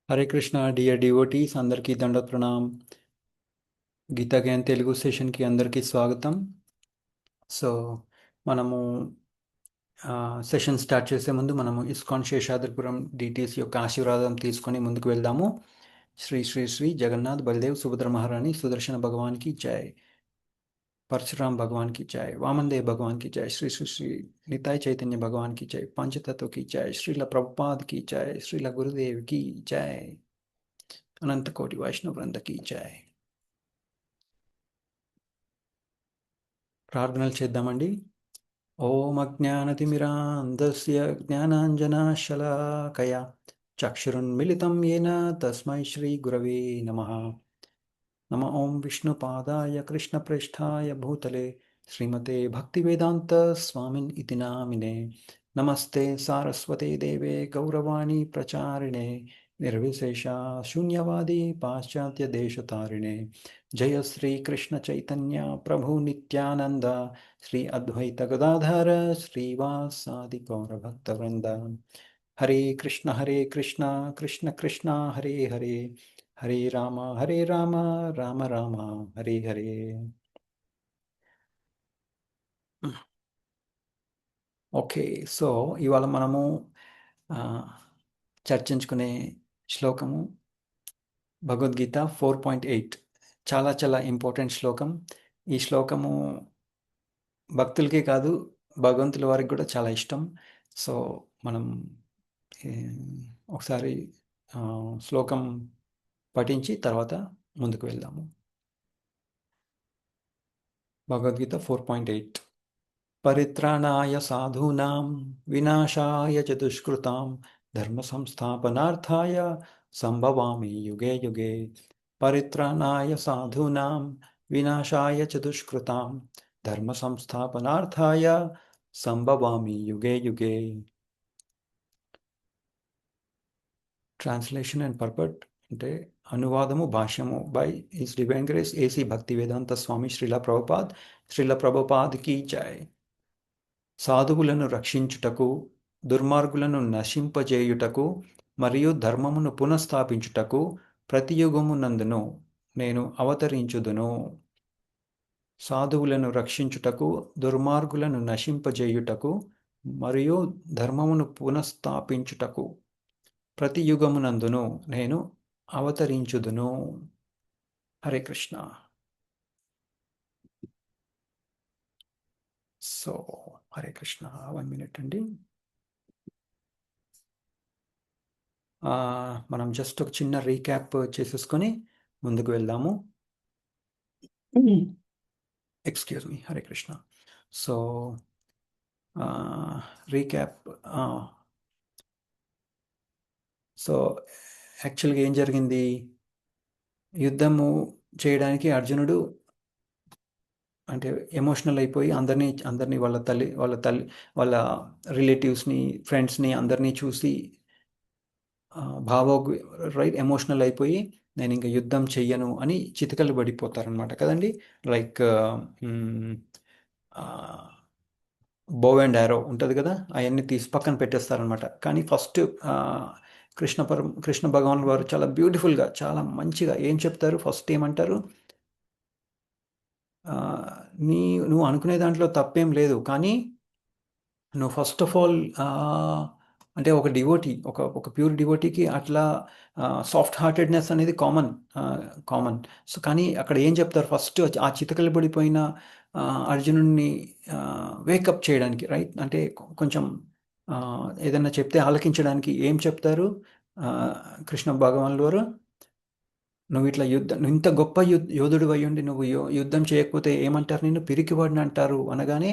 Hare Krishna dear devotees అందరికీ దండ ప్రణాం. గీతా జ్ఞాన్ తెలుగు సెషన్కి అందరికీ స్వాగతం. సో మనము సెషన్ స్టార్ట్ చేసే ముందు మనము ఇస్కాన్ శేషాద్రిపురం డిటీస్ యొక్క ఆశీర్వాదం తీసుకొని ముందుకు వెళ్దాము. శ్రీ శ్రీ శ్రీ జగన్నాథ్ బలదేవ్ సుభద్ర మహారాణి సుదర్శన భగవాన్కి జై, परशुराम भगवान की जय, वामनदेव भगवान की जय, श्री श्री श्री निताय चैतन्य भगवान की जय, पंचतत्व की जय, श्रील प्रभुपाद की जय, श्रील गुरुदेव की जय, अनंत कोटि वैष्णव वृंद की जय. ప్రార్థనలు చేద్దామండి. ఓం అజ్ఞానతిమిరాంధస్య జ్ఞానాంజనాశలాకయ చక్షురున్మిళితం येन తస్మై శ్రీ గురవే నమః. నమ ఓం విష్ణుపాదాయ కృష్ణప్రేష్ఠాయ భూతలే శ్రీమతే భక్తివేదాంత స్వామిన్ ఇతి నామినే. నమస్తే సారస్వతే దేవే గౌరవాణి ప్రచారిణే నిర్విశేష శూన్యవాది పాశ్చాత్య దేశతారిణే. జయ శ్రీ కృష్ణ చైతన్య ప్రభు నిత్యానంద శ్రీ అద్వైత గదాధర శ్రీవాసాది గౌరభక్తవృంద. హరే కృష్ణ కృష్ణ కృష్ణ హరే హరే, హరే రామ రామ రామ హరే హరే. ఓకే, సో ఇవాళ మనము చర్చించుకునే శ్లోకము భగవద్గీత 4.8. చాలా చాలా ఇంపార్టెంట్ శ్లోకం. ఈ శ్లోకము భక్తులకే కాదు భగవంతుల వారికి కూడా చాలా ఇష్టం. సో మనం ఒకసారి శ్లోకం పఠించి తర్వాత ముందుకు వెళ్దాము. భగవద్గీత 4.8. పరిత్రాణాయ సాధూనాం వినాశాయ చ దుష్కృతాం ధర్మ సంస్థాపనార్థాయ సంభవామి యుగే యుగే. పరిత్రాణాయ సాధూనాం వినాశాయ చ దుష్కృతాం ధర్మ సంస్థాపనార్థాయ సంభవామి యుగే యుగే. ట్రాన్స్లేషన్ అండ్ పర్పట్ అంటే అనువాదము భాష్యము by his divine grace AC భక్తి వేదాంత స్వామి శ్రీల ప్రభుపాద్ కీ జై. సాధువులను రక్షించుటకు, దుర్మార్గులను నశింపజేయుటకు మరియు ధర్మమును పునఃస్థాపించుటకు ప్రతి యుగమునందును నేను అవతరించుదును. సాధువులను రక్షించుటకు, దుర్మార్గులను నశింపజేయుటకు మరియు ధర్మమును పునఃస్థాపించుటకు ప్రతి యుగమునందును నేను అవతరించుదును. హరే కృష్ణ. సో హరే కృష్ణ. 1 minute అండి. మనం జస్ట్ ఒక చిన్న రీక్యాప్ చేసేసుకొని ముందుకు వెళ్దాము. Excuse me. Hare Krishna. So recap. So యాక్చువల్గా ఏం జరిగింది, యుద్ధము చేయడానికి అర్జునుడు అంటే ఎమోషనల్ అయిపోయి అందరినీ వాళ్ళ రిలేటివ్స్ని, ఫ్రెండ్స్ని అందరినీ చూసి రైట్ ఎమోషనల్ అయిపోయి నేను ఇంకా యుద్ధం చెయ్యను అని చితకలు పడిపోతారనమాట కదండి. లైక్ బో అండ్ యారో ఉంటుంది కదా, అవన్నీ తీసి పక్కన పెట్టేస్తారనమాట. కానీ ఫస్ట్ కృష్ణ భగవాన్ వారు చాలా బ్యూటిఫుల్గా చాలా మంచిగా ఏం చెప్తారు, ఫస్ట్ ఏమంటారు, నువ్వు అనుకునే దాంట్లో తప్పేం లేదు, కానీ నువ్వు ఫస్ట్ ఆఫ్ ఆల్ అంటే ఒక డివోటీ, ఒక ప్యూర్ డివోటీకి అట్లా సాఫ్ట్ హార్టెడ్నెస్ అనేది కామన్. సో కానీ అక్కడ ఏం చెప్తారు, ఫస్ట్ ఆ చితకలు పడిపోయిన అర్జునుడిని వేకప్ చేయడానికి, రైట్, అంటే కొంచెం ఏదైనా చెప్తే ఆలకించడానికి ఏం చెప్తారు కృష్ణ భగవాన్ వారు, నువ్వు ఇట్లా నువ్వు ఇంత గొప్ప యోధుడు అయ్యుండి నువ్వు యుద్ధం చేయకపోతే ఏమంటారు, నిన్ను పిరికివాడిని అంటారు అనగానే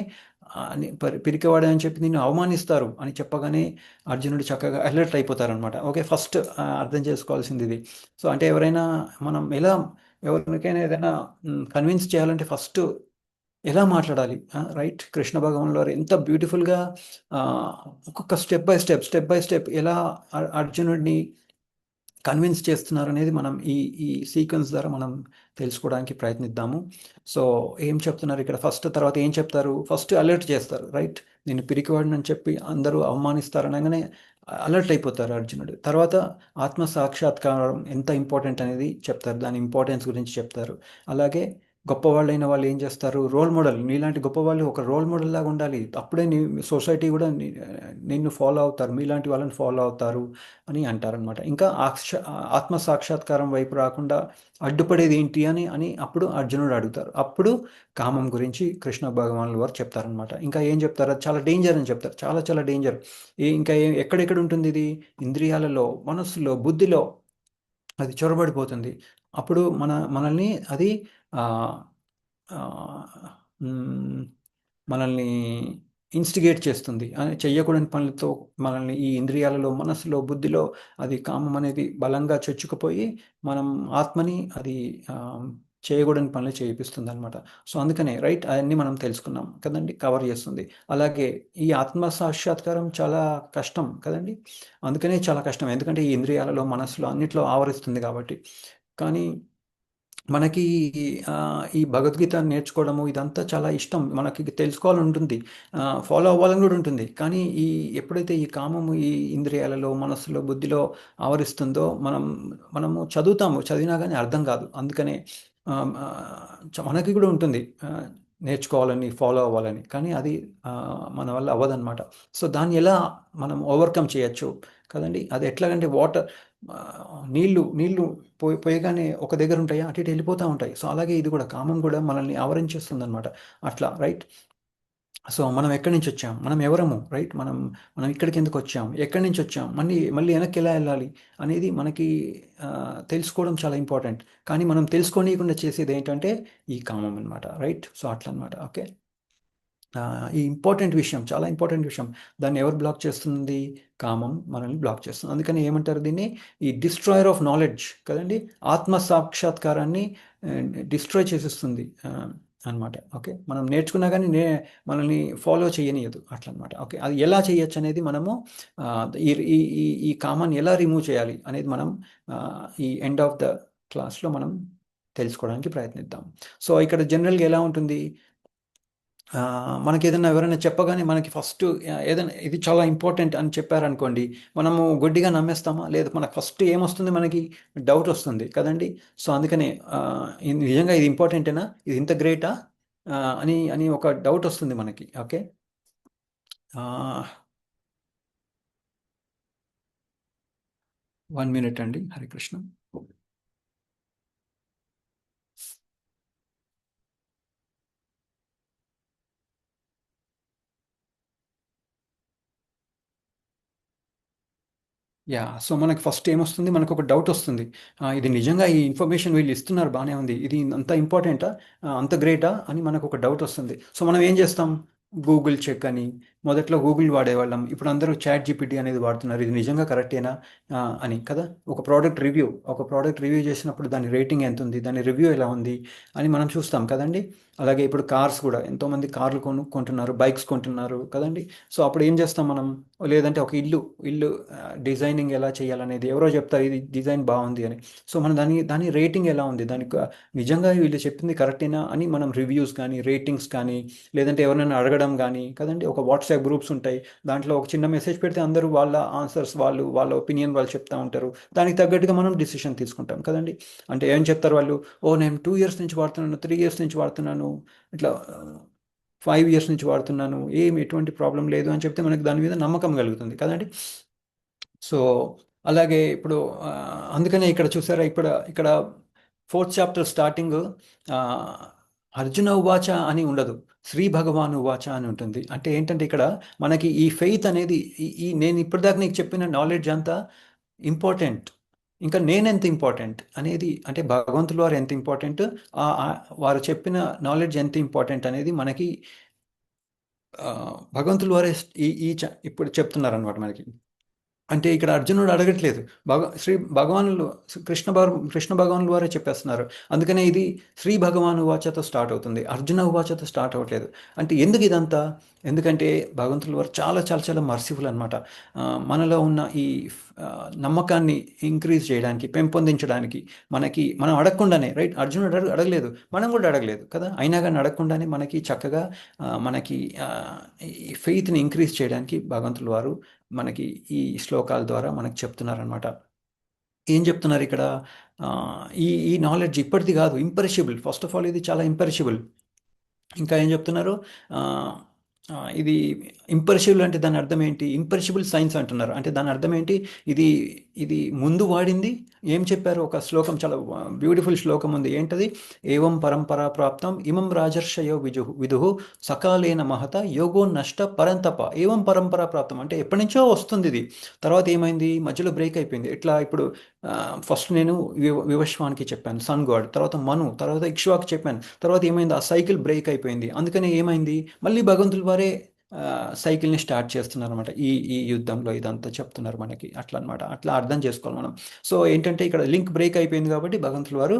పిరికివాడు అని చెప్పి నిన్ను అవమానిస్తారు అని చెప్పగానే అర్జునుడు చక్కగా అలర్ట్ అయిపోతారనమాట. ఓకే, ఫస్ట్ అర్థం చేసుకోవాల్సింది ఇది. సో అంటే మనం ఎవరికైనా ఏదైనా కన్విన్స్ చేయాలంటే ఫస్ట్ ఎలా మాట్లాడాలి, రైట్. కృష్ణ భగవాన్ వారు ఎంత బ్యూటిఫుల్గా ఒక్కొక్క స్టెప్ బై స్టెప్ ఎలా అర్జునుడిని కన్విన్స్ చేస్తున్నారు అనేది మనం ఈ సీక్వెన్స్ ద్వారా మనం తెలుసుకోవడానికి ప్రయత్నిద్దాము. సో ఏం చెప్తున్నారు ఇక్కడ ఫస్ట్, తర్వాత ఏం చెప్తారు, ఫస్ట్ అలర్ట్ చేస్తారు, రైట్? నేను పిరికివాడినని చెప్పి అందరూ అవమానిస్తారనగానే అలర్ట్ అయిపోతారు అర్జునుడు. తర్వాత ఆత్మ సాక్షాత్కారం ఎంత ఇంపార్టెంట్ అనేది చెప్తారు, దాని ఇంపార్టెన్స్ గురించి చెప్తారు. అలాగే గొప్పవాళ్ళైన వాళ్ళు ఏం చేస్తారు, రోల్ మోడల్, నీలాంటి గొప్పవాళ్ళు ఒక రోల్ మోడల్ లాగా ఉండాలి, అప్పుడే నీ సొసైటీ కూడా నిన్ను ఫాలో అవుతారు, మీలాంటి వాళ్ళని ఫాలో అవుతారు అని అంటారనమాట. ఇంకా ఆత్మ సాక్షాత్కారం వైపు రాకుండా అడ్డుపడేది ఏంటి అని అని అప్పుడు అర్జునుడు అడుగుతారు. అప్పుడు కామం గురించి కృష్ణ భగవానుల వారు చెప్తారనమాట. ఇంకా ఏం చెప్తారు, అది చాలా డేంజర్ అని చెప్తారు, చాలా చాలా డేంజర్. ఇంకా ఎక్కడెక్కడ ఉంటుంది ఇది, ఇంద్రియాలలో, మనస్సులో, బుద్ధిలో అది చొరబడిపోతుంది. అప్పుడు మనల్ని అది ఆ, ఆ, మ్, మనల్ని ఇన్స్టిగేట్ చేస్తుంది అని, చెయ్యకూడని పనులతో మనల్ని ఈ ఇంద్రియాలలో, మనసులో, బుద్ధిలో అది కామం అనేది బలంగా చొచ్చుకుపోయి మనం ఆత్మని అది ఆ, చేయకూడని పనులు చేయిస్తుంది అనమాట. సో అందుకనే రైట్, అవన్నీ మనం తెలుసుకున్నాం కదండి, కవర్ చేస్తుంది. అలాగే ఈ ఆత్మ సాక్షాత్కారం చాలా కష్టం కదండి, అందుకనే చాలా కష్టం, ఎందుకంటే ఈ ఇంద్రియాలలో, మనసులో అన్నిట్లో ఆవరిస్తుంది కాబట్టి. కానీ మనకి ఈ భగవద్గీత నేర్చుకోవడము ఇదంతా చాలా ఇష్టం, మనకి తెలుసుకోవాలని ఉంటుంది, ఫాలో అవ్వాలని కూడా ఉంటుంది. కానీ ఎప్పుడైతే ఈ కామము ఈ ఇంద్రియాలలో, మనస్సులో, బుద్ధిలో ఆవరిస్తుందో మనము చదువుతాము, చదివినా కానీ అర్థం కాదు. అందుకనే ఆ, ఆ, మనకి కూడా ఉంటుంది నేర్చుకోవాలని, ఫాలో అవ్వాలని, కానీ అది ఆ, మన వల్ల అవ్వదన్నమాట. సో దాన్ని ఎలా మనం ఓవర్కమ్ చేయొచ్చు కదండి, అది ఎట్లాగంటే వాటర్, నీళ్లు నీళ్లు పోయగానే ఒక దగ్గర ఉంటాయా, అటు ఇటు వెళ్ళిపోతూ ఉంటాయి. సో అలాగే ఇది కూడా, కామం కూడా మనల్ని ఆవరించేస్తుంది అనమాట, అట్లా రైట్. సో మనం ఎక్కడి నుంచి వచ్చాం, మనం ఎవరము, రైట్? మనం ఇక్కడికి ఎందుకు వచ్చాం, ఎక్కడి నుంచి వచ్చాం, మళ్ళీ మళ్ళీ వెనక్కి ఎలా వెళ్ళాలి అనేది మనకి ఆ, తెలుసుకోవడం చాలా ఇంపార్టెంట్. కానీ మనం తెలుసుకోనీయకుండా చేసేది ఏంటంటే ఈ కామం అనమాట, రైట్? సో అట్లా అనమాట, ఓకే. ఈ ఇంపార్టెంట్ విషయం, చాలా ఇంపార్టెంట్ విషయం, దాన్ని ఎవరు బ్లాక్ చేస్తుంది, కామం మనల్ని బ్లాక్ చేస్తుంది. అందుకని ఏమంటారు దీన్ని, ఈ డిస్ట్రాయర్ ఆఫ్ నాలెడ్జ్ కదండి, ఆత్మ సాక్షాత్కారాన్ని డిస్ట్రాయ్ చేసేస్తుంది అనమాట. ఓకే, మనం నేర్చుకున్నా కానీ మనల్ని ఫాలో చేయనీయదు అట్లా అనమాట. ఓకే, అది ఎలా చేయొచ్చు అనేది మనము ఆ, ఈ ఈ ఈ ఈ కామన్ ఎలా రిమూవ్ చేయాలి అనేది మనం ఆ, ఈ ఎండ్ ఆఫ్ ద క్లాస్లో మనం తెలుసుకోవడానికి ప్రయత్నిద్దాం. సో ఇక్కడ జనరల్గా ఎలా ఉంటుంది, మనకి ఏదైనా ఎవరైనా చెప్పగానే మనకి ఫస్ట్ ఏదైనా ఇది చాలా ఇంపార్టెంట్ అని చెప్పారనుకోండి, మనము గుడ్డిగా నమ్మేస్తామా, లేదు మనకు ఫస్ట్ ఏమొస్తుంది, మనకి డౌట్ వస్తుంది కదండి. సో అందుకనే ఇది నిజంగా ఇది ఇంపార్టెంటేనా, ఇది ఇంత గ్రేటా అని అని ఒక డౌట్ వస్తుంది మనకి. ఓకే, 1 minute అండి, హరికృష్ణ. సో మనకి ఫస్ట్ ఏమొస్తుంది, మనకు ఒక డౌట్ వస్తుంది, ఇది నిజంగా ఈ ఇన్ఫర్మేషన్ వీళ్ళు ఇస్తున్నారు బాగానే ఉంది, ఇది అంత ఇంపార్టెంటా, అంత గ్రేటా అని మనకు ఒక డౌట్ వస్తుంది. సో మనం ఏం చేస్తాం, గూగుల్ చెక్ అని, మొదట్లో గూగుల్ వాడేవాళ్ళం, ఇప్పుడు అందరూ చాట్ జీపీటీ అనేది వాడుతున్నారు, ఇది నిజంగా కరెక్టేనా అని కదా. ఒక ప్రోడక్ట్ రివ్యూ చేసినప్పుడు దాని రేటింగ్ ఎంత ఉంది, దాని రివ్యూ ఎలా ఉంది అని మనం చూస్తాం కదండి. అలాగే ఇప్పుడు కార్స్ కూడా, ఎంతోమంది కార్లు కొంటున్నారు, బైక్స్ కొంటున్నారు కదండి. సో అప్పుడు ఏం చేస్తాం మనం, లేదంటే ఒక ఇల్లు డిజైనింగ్ ఎలా చేయాలనేది ఎవరో చెప్తారు, ఇది డిజైన్ బాగుంది అని. సో మనం దాని రేటింగ్ ఎలా ఉంది, దానికి నిజంగా వీళ్ళు చెప్పింది కరెక్టేనా అని మనం రివ్యూస్ కానీ, రేటింగ్స్ కానీ, లేదంటే ఎవరైనా అడగడం కానీ కదండి. ఒక వాట్సాప్ గ్రూప్స్ ఉంటాయి, దాంట్లో ఒక చిన్న మెసేజ్ పెడితే అందరూ వాళ్ళ ఆన్సర్స్, వాళ్ళ ఒపీనియన్ వాళ్ళు చెప్తా ఉంటారు, దానికి తగ్గట్టుగా మనం డిసిషన్ తీసుకుంటాం కదండి. అంటే ఏం చెప్తారు వాళ్ళు, ఓ నేను 2 years నుంచి వాడుతున్నాను, 3 years నుంచి వాడుతున్నాను, ఇట్లా 5 years నుంచి వాడుతున్నాను, ఏమి ఎటువంటి ప్రాబ్లం లేదు అని చెప్తే మనకి దాని మీద నమ్మకం కలుగుతుంది కదండి. సో అలాగే ఇప్పుడు అందుకనే ఇక్కడ చూసారా, ఇక్కడ 4th చాప్టర్ స్టార్టింగ్ అర్జున ఉవాచ అని ఉండదు, శ్రీ భగవాన్ ఉవాచ అని ఉంటుంది. అంటే ఏంటంటే ఇక్కడ మనకి ఈ ఫెయిత్ అనేది, నేను ఇప్పటిదాకా నీకు చెప్పిన నాలెడ్జ్ అంతా ఇంపార్టెంట్, ఇంకా నేనెంత ఇంపార్టెంట్ అనేది, అంటే భగవంతులు వారు ఎంత ఇంపార్టెంట్, వారు చెప్పిన నాలెడ్జ్ ఎంత ఇంపార్టెంట్ అనేది మనకి భగవంతులు వారే ఇప్పుడు చెప్తున్నారు అనమాట మనకి. అంటే ఇక్కడ అర్జునుడు అడగట్లేదు. శ్రీ భగవానులు కృష్ణ భగవానుల వారే చెప్పేస్తున్నారు. అందుకనే ఇది శ్రీ భగవాను వాచతో స్టార్ట్ అవుతుంది. అర్జున వాచతో స్టార్ట్ అవ్వట్లేదు. అంటే ఎందుకు ఇదంతా? ఎందుకంటే భగవంతుల వారు చాలా చాలా చాలా మర్సిఫుల్ అనమాట. మనలో ఉన్న ఈ నమ్మకాన్ని ఇంక్రీజ్ చేయడానికి, పెంపొందించడానికి, మనం అడగకుండానే, రైట్, అర్జునుడు అడగలేదు, మనం కూడా అడగలేదు కదా, అయినా కానీ అడగకుండానే మనకి చక్కగా మనకి ఈ ఫెయిత్ని ఇంక్రీజ్ చేయడానికి భగవంతుల వారు మనకి ఈ శ్లోకాల ద్వారా మనకు చెప్తున్నారనమాట. ఏం చెప్తున్నారు ఇక్కడ? ఆ, ఈ నాలెడ్జ్ ఇప్పటిది కాదు, ఇంపరిషబుల్. ఫస్ట్ ఆఫ్ ఆల్ ఇది చాలా ఇంపరిషబుల్. ఇంకా ఏం చెప్తున్నారు? ఆ, ఇది ఇంపరిషబుల్ అంటే దాని అర్థం ఏంటి? ఇంపరిషబుల్ సైన్స్ అంటున్నారు. అంటే దాని అర్థం ఏంటి? ఇది ఇది ముందు వాడింది. ఏం చెప్పారు? ఒక శ్లోకం, చాలా బ్యూటిఫుల్ శ్లోకం ఉంది. ఏంటది? ఏవం పరంపరా ప్రాప్తం ఇమం రాజర్షయో విదుహు సకాలేన మహత యోగో నష్ట పరంతప. ఏవం పరంపరా ప్రాప్తం అంటే ఎప్పటి నుంచో వస్తుంది ఇది. తర్వాత ఏమైంది? మధ్యలో బ్రేక్ అయిపోయింది. ఇట్లా ఇప్పుడు ఫస్ట్ నేను వివశ్వానికి చెప్పాను, సన్ గాడ్, తర్వాత మను, తర్వాత ఇక్ష్వాకి చెప్పాను. తర్వాత ఏమైంది? ఆ సైకిల్ బ్రేక్ అయిపోయింది. అందుకనే ఏమైంది? మళ్ళీ భగవంతుల వారే సైకిల్ని స్టార్ట్ చేస్తున్నారు అనమాట. ఈ ఈ యుద్ధంలో ఇదంతా చెప్తున్నారు మనకి. అట్లా అనమాట. అట్లా అర్థం చేసుకోవాలి మనం. సో ఏంటంటే ఇక్కడ లింక్ బ్రేక్ అయిపోయింది కాబట్టి భగవంతుల వారు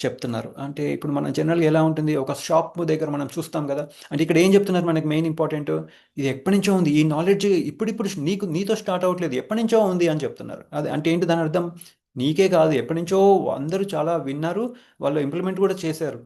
చెప్తున్నారు. అంటే ఇప్పుడు మనం జనరల్గా ఎలా ఉంటుంది, ఒక షాప్ దగ్గర మనం చూస్తాం కదా. అంటే ఇక్కడ ఏం చెప్తున్నారు మనకి? మెయిన్ ఇంపార్టెంట్, ఇది ఎప్పటి నుంచో ఉంది ఈ నాలెడ్జ్, ఇప్పుడిప్పుడు నీతో స్టార్ట్ అవ్వట్లేదు, ఎప్పటి నుంచో ఉంది అని చెప్తున్నారు. అది అంటే ఏంటి దాని అర్థం? నీకే కాదు, ఎప్పటి నుంచో అందరూ చాలా విన్నారు, వాళ్ళు ఇంప్లిమెంట్ కూడా చేశారు.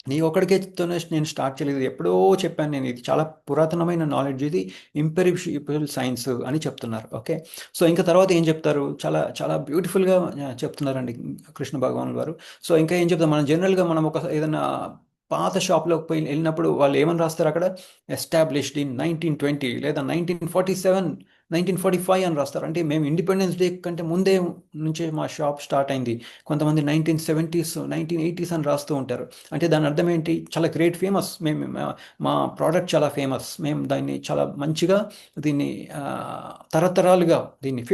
నీ ఒక్కడికేతోనే నేను స్టార్ట్ చేయలేదు, ఎప్పుడో చెప్పాను నేను. ఇది చాలా పురాతనమైన నాలెడ్జ్, ఇది ఇంపెరిషబుల్ సైన్స్ అని చెప్తున్నారు. ఓకే. సో ఇంకా తర్వాత ఏం చెప్తారు? చాలా చాలా బ్యూటిఫుల్గా చెప్తున్నారండి కృష్ణ భగవాన్ వారు. సో ఇంకా ఏం చెప్తారు? మనం జనరల్గా మనం ఒక ఏదైనా పాత షాప్లోకి పోయి వెళ్ళినప్పుడు వాళ్ళు ఏమని రాస్తారు అక్కడ? ఎస్టాబ్లిష్డ్ ఇన్ 1920 లేదా 1947, 1945 అని రాస్తారు. అంటే మేము ఇండిపెండెన్స్ డే కంటే ముందే నుంచే మా షాప్ స్టార్ట్ అయింది. కొంతమంది 1970s, 1980s అని రాస్తూ ఉంటారు. అంటే దాని అర్థం ఏంటి? చాలా గ్రేట్, ఫేమస్, మేము మా ప్రోడక్ట్ చాలా ఫేమస్, మేము దాన్ని చాలా మంచిగా దీన్ని తరతరాలుగా దీన్ని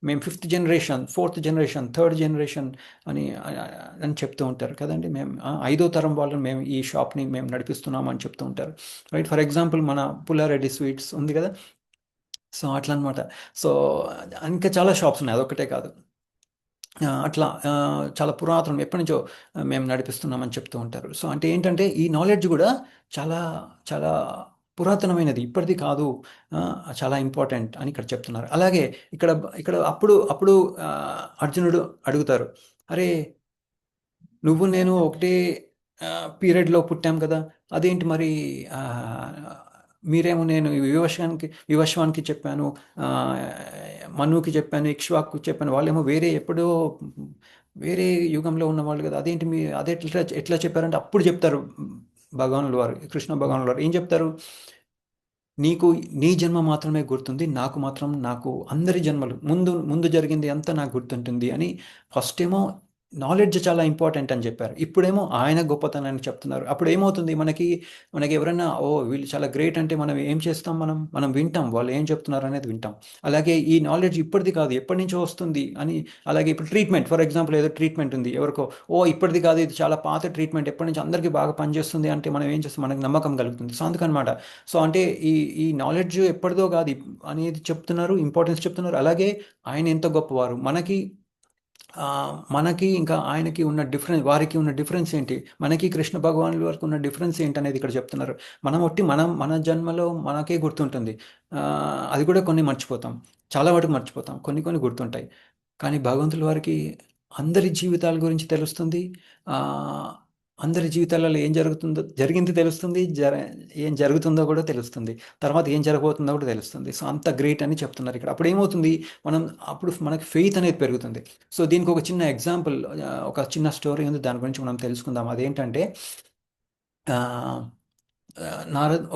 మేము fifth generation, fourth generation, third generation అని అని చెప్తూ ఉంటారు కదండి. మేము ఐదో తరం వాళ్ళని మేము ఈ షాప్ని మేము నడిపిస్తున్నాం అని చెప్తూ ఉంటారు, రైట్. ఫర్ ఎగ్జాంపుల్ మన పుల్లారెడ్డి స్వీట్స్ ఉంది కదా. సో అట్లా అనమాట. సో ఇంకా చాలా షాప్స్ ఉన్నాయి, అదొక్కటే కాదు. అట్లా చాలా పురాతనం, ఎప్పటి నుంచో మేము నడిపిస్తున్నామని చెప్తూ ఉంటారు. సో అంటే ఏంటంటే ఈ నాలెడ్జ్ కూడా చాలా చాలా పురాతనమైనది, ఇప్పటిది కాదు. ఆ, చాలా ఇంపార్టెంట్ అని ఇక్కడ చెప్తున్నారు. అలాగే ఇక్కడ ఇక్కడ అప్పుడు అప్పుడు అర్జునుడు అడుగుతారు, అరే నువ్వు నేను ఒకటే పీరియడ్లో పుట్టాం కదా, అదేంటి మరి? ఆ, మీరేమో, నేను వివశ్వానికి చెప్పాను, ఆ, మనువుకి చెప్పాను, ఇక్ష్వాకు చెప్పాను, వాళ్ళేమో వేరే యుగంలో ఉన్నవాళ్ళు కదా, అదేంటి అదే ఎట్లా ఎట్లా చెప్పారంటే అప్పుడు చెప్తారు భగవానుల వారు, కృష్ణ భగవానుల వారు ఏం చెప్తారు? నీకు నీ జన్మ మాత్రమే గుర్తుంది, నాకు అందరి జన్మలు ముందు ముందు జరిగింది అంతా నాకు గుర్తుంటుంది అని. ఫస్ట్ ఏమో నాలెడ్జ్ చాలా ఇంపార్టెంట్ అని చెప్పారు. ఇప్పుడేమో ఆయన గొప్పతనాన్ని చెప్తున్నారు. అప్పుడు ఏమవుతుంది? మనకి ఎవరైనా ఓ వీళ్ళు చాలా గ్రేట్ అంటే మనం ఏం చేస్తాం? మనం వింటాం, వాళ్ళు ఏం చెప్తున్నారు అనేది వింటాం. అలాగే ఈ నాలెడ్జ్ ఇప్పటిది కాదు, ఎప్పటి నుంచో వస్తుంది అని. అలాగే ఇప్పుడు ట్రీట్మెంట్, ఫర్ ఎగ్జాంపుల్ ఏదో ట్రీట్మెంట్ ఉంది ఎవరికో, ఇప్పటిది కాదు, ఇది చాలా పాత ట్రీట్మెంట్, ఎప్పటి నుంచి అందరికీ బాగా పనిచేస్తుంది అంటే మనం ఏం చేస్తాం? మనకు నమ్మకం కలుగుతుంది. సో అందుకనమాట. సో అంటే ఈ ఈ నాలెడ్జ్ ఎప్పటిదో కాదు అనేది చెప్తున్నారు, ఇంపార్టెన్స్ చెప్తున్నారు. అలాగే ఆయన ఎంత గొప్పవారు, మనకి ఇంకా ఆయనకి ఉన్న డిఫరెన్స్, వారికి ఉన్న డిఫరెన్స్ ఏంటి, మనకి కృష్ణ భగవానుల వరకు ఉన్న డిఫరెన్స్ ఏంటి అనేది ఇక్కడ చెప్తున్నారు. మన జన్మలో మనకే గుర్తుంటుంది. ఆ, అది కూడా కొన్ని మర్చిపోతాం, చాలా వాటికి మర్చిపోతాం, కొన్ని కొన్ని గుర్తుంటాయి. కానీ భగవంతుల వారికి అందరి జీవితాల గురించి తెలుస్తుంది. ఆ, అందరి జీవితాలలో ఏం జరిగింది తెలుస్తుంది, ఏం జరుగుతుందో కూడా తెలుస్తుంది, తర్వాత ఏం జరగబోతుందో కూడా తెలుస్తుంది. సో అంత గ్రేట్ అని చెప్తున్నారు ఇక్కడ. అప్పుడు ఏమవుతుంది? అప్పుడు మనకి ఫెయిత్ అనేది పెరుగుతుంది. సో దీనికి ఒక చిన్న ఎగ్జాంపుల్, ఒక చిన్న స్టోరీ ఉంది, దాని గురించి మనం తెలుసుకుందాం. అదేంటంటే ఆ,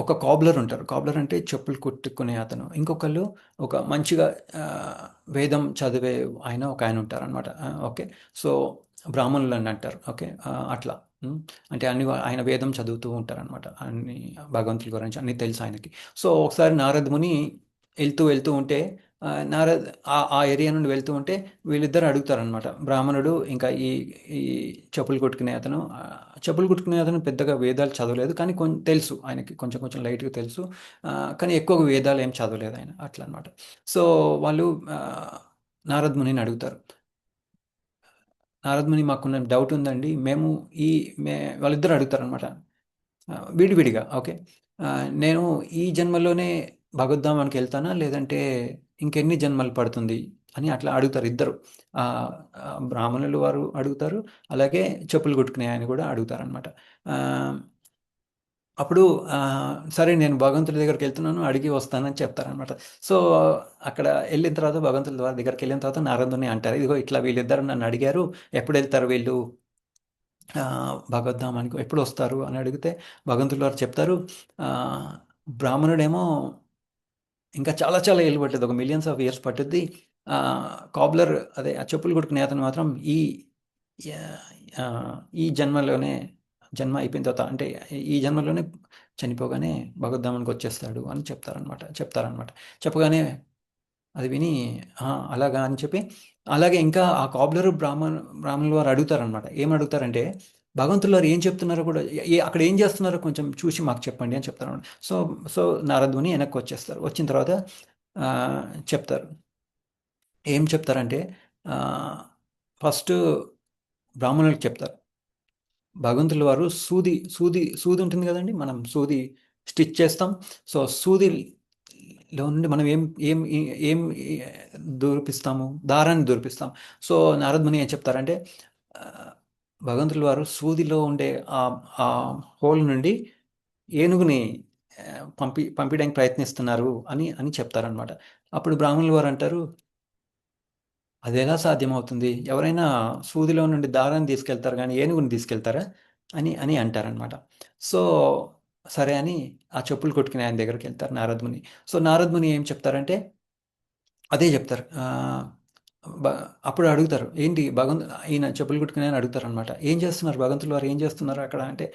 ఒక కాబ్లర్ ఉంటారు. కాబ్లర్ అంటే చెప్పులు కుట్టుకునే అతను. ఇంకొకళ్ళు ఒక మంచిగా ఆ, వేదం చదివే ఒక ఆయన ఉంటారనమాట. ఓకే. సో బ్రాహ్మణులు అని అంటారు. ఓకే. అట్లా. అంటే ఆయన వేదం చదువుతూ ఉంటారనమాట. భగవంతుల గురించి అన్ని తెలుసు ఆయనకి. సో ఒకసారి నారద ముని వెళ్తూ వెళ్తూ ఉంటే నారద్ ఆ ఏరియా నుండి వెళ్తూ ఉంటే వీళ్ళిద్దరు అడుగుతారనమాట. బ్రాహ్మణుడు ఇంకా ఈ చెప్పులు కుట్టుకునే అతను. చెప్పులు కుట్టుకునే అతను పెద్దగా వేదాలు చదవలేదు, కానీ కొంచెం తెలుసు ఆయనకి, కొంచెం కొంచెం లైట్గా తెలుసు. ఆ, కానీ ఎక్కువగా వేదాలు ఏం చదవలేదు ఆయన, అట్లా అనమాట. సో వాళ్ళు నారద్ మునిని అడుగుతారు. నారద్ ముని, మాకున్న డౌట్ ఉందండి, మేము ఈ వాళ్ళిద్దరు అడుగుతారనమాట, విడివిడిగా. ఓకే. నేను ఈ జన్మలోనే భగవద్ధామానికి వెళ్తానా, లేదంటే ఇంకెన్ని జన్మలు పడుతుంది అని అట్లా అడుగుతారు ఇద్దరు. ఆ, బ్రాహ్మణులు వారు అడుగుతారు, అలాగే చెప్పులు కుట్టుకునే ఆయన కూడా అడుగుతారనమాట. అప్పుడు సరే నేను భగవంతుడి దగ్గరికి వెళ్తున్నాను, అడిగి వస్తానని చెప్తారనమాట. సో అక్కడ వెళ్ళిన తర్వాత, భగవంతుడి వారి దగ్గరికి వెళ్ళిన తర్వాత నారదుని అంటారు, ఇదిగో ఇట్లా వీళ్ళిద్దరు నన్ను అడిగారు, ఎప్పుడు వెళ్తారు వీళ్ళు భగవద్ధామానికి, ఎప్పుడు వస్తారు అని అడిగితే భగవంతుల వారు చెప్తారు. ఆ, బ్రాహ్మణుడేమో ఇంకా చాలా చాలా ఏళ్ళు పట్టుద్ది, ఒక మిలియన్స్ ఆఫ్ ఇయర్స్ పట్టుద్ది. ఆ, కాబ్లర్, అదే ఆ చెప్పులు కుట్టుకునే అతను మాత్రం యా- ఆ, ఈ జన్మలోనే, జన్మ అయిపోయిన తర్వాత అంటే ఈ జన్మలోనే చనిపోగానే భగవద్ధామానికి వచ్చేస్తాడు అని చెప్తారనమాట. చెప్పగానే అది విని అలాగా అని చెప్పి, అలాగే ఇంకా ఆ కాబ్లరు బ్రాహ్మణుల వారు అడుగుతారనమాట. ఏం అడుగుతారంటే, భగవంతుల వారు ఏం చెప్తున్నారో కూడా, అక్కడ ఏం చేస్తున్నారో కొంచెం చూసి మాకు చెప్పండి అని చెప్తారనమాట. సో సో నారదుని వెనక్కి వచ్చేస్తారు. వచ్చిన తర్వాత ఆ, చెప్తారు. ఏం చెప్తారంటే, ఫస్ట్ బ్రాహ్మణులకు చెప్తారు. భగవంతుల వారు సూది ఉంటుంది కదండి, మనం సూది స్టిచ్ చేస్తాం. సో సూదిలో నుండి మనం ఏం ఏం దూర్పిస్తాము, దారాన్ని దూర్పిస్తాం. సో నారదముని ఏం చెప్తారంటే, ఆ, భగవంతుల వారు సూదిలో ఉండే ఆ ఆ హోల్ నుండి ఏనుగుని ఆ, పంపించడానికి ప్రయత్నిస్తున్నారు అని అని చెప్తారనమాట. అప్పుడు బ్రాహ్మణుల వారు అంటారు, అది ఎలా సాధ్యమవుతుంది? ఎవరైనా సూదిలో నుండి దారాన్ని తీసుకెళ్తారు కానీ ఏనుగుని తీసుకెళ్తారా? అని అని అంటారనమాట. సో సరే అని ఆ చెప్పులు కొట్టుకుని ఆయన దగ్గరికి వెళ్తారు నారదముని. సో నారదముని ఏం చెప్తారంటే అదే చెప్తారు. బ అప్పుడు అడుగుతారు, ఏంటి ఈయన చెప్పులు కుట్టుకుని అని అడుగుతారనమాట. ఏం చేస్తున్నారు భగవంతుల వారు, ఏం చేస్తున్నారు అక్కడ అంటే,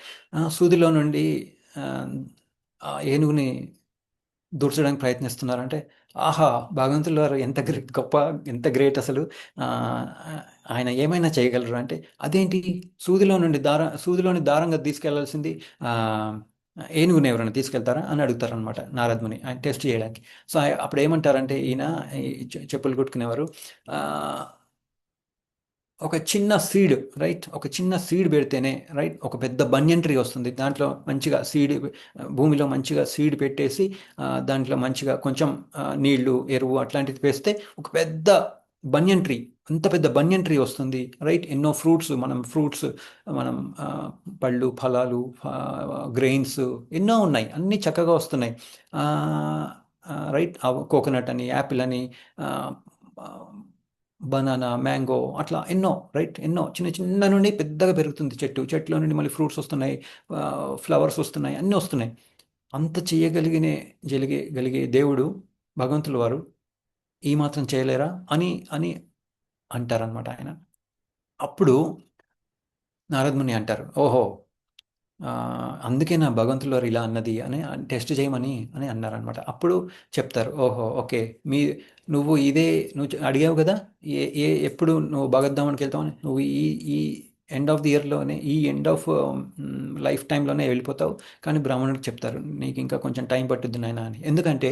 సూదిలో నుండి ఆహ్, ఆ ఏనుగుని దూర్చడానికి ప్రయత్నిస్తున్నారంటే, ఆహా! భగవంతుల వారు ఎంత గొప్ప, ఎంత గ్రేట్ అసలు. ఆహ్, ఆయన ఏమైనా చేయగలరు అంటే, అదేంటి, సూదిలోని దారంగా తీసుకెళ్లాల్సింది ఆహ్, ఏనుగుని ఎవరైనా తీసుకెళ్తారా అని అడుగుతారనమాట నారదముని, ఆయన టెస్ట్ చేయడానికి. సో అప్పుడు ఏమంటారంటే ఈయన, ఈ చెప్పులు కుట్టుకునేవారు, ఆహ్ ఒక చిన్న సీడ్, రైట్, ఒక చిన్న సీడ్ పెడితేనే, రైట్, ఒక పెద్ద బన్యన్ ట్రీ వస్తుంది. దాంట్లో మంచిగా భూమిలో మంచిగా సీడ్ పెట్టేసి, దాంట్లో మంచిగా కొంచెం నీళ్లు, ఎరువు అట్లాంటిది వేస్తే ఒక పెద్ద బన్యన్ ట్రీ, అంత పెద్ద బన్యన్ ట్రీ వస్తుంది. రైట్, ఎన్నో ఫ్రూట్స్, మనం ఆ, పళ్ళు, ఫలాలు, గ్రెయిన్స్ ఎన్నో ఉన్నాయి, అన్నీ చక్కగా వస్తున్నాయి. రైట్, కోకోనట్ అని, యాపిల్ అని, బనానా, మ్యాంగో, అట్లా ఎన్నో, రైట్, ఎన్నో చిన్న చిన్న నుండి పెద్దగా పెరుగుతుంది చెట్లో నుండి మళ్ళీ ఫ్రూట్స్ వస్తున్నాయి, ఫ్లవర్స్ వస్తున్నాయి, అన్నీ వస్తున్నాయి. అంత చేయగలిగే దేవుడు భగవంతుల వారు ఈ మాత్రం చేయలేరా అని అని అంటారనమాట ఆయన. అప్పుడు నారదముని అంటారు, ఓహో, అందుకే నా భగవంతుల వారు ఇలా అన్నది అని టెస్ట్ చేయమని అని అన్నారనమాట. అప్పుడు చెప్తారు, ఓహో, ఓకే, మీ నువ్వు అడిగావు కదా, ఎప్పుడు నువ్వు భగవద్ధామానికి వెళ్తావని, నువ్వు ఈ ఈ ఎండ్ ఆఫ్ లైఫ్ టైంలోనే వెళ్ళిపోతావు. కానీ బ్రాహ్మణుడికి చెప్తారు, నీకు ఇంకా కొంచెం టైం పట్టుద్ది నాయనా అని. ఎందుకంటే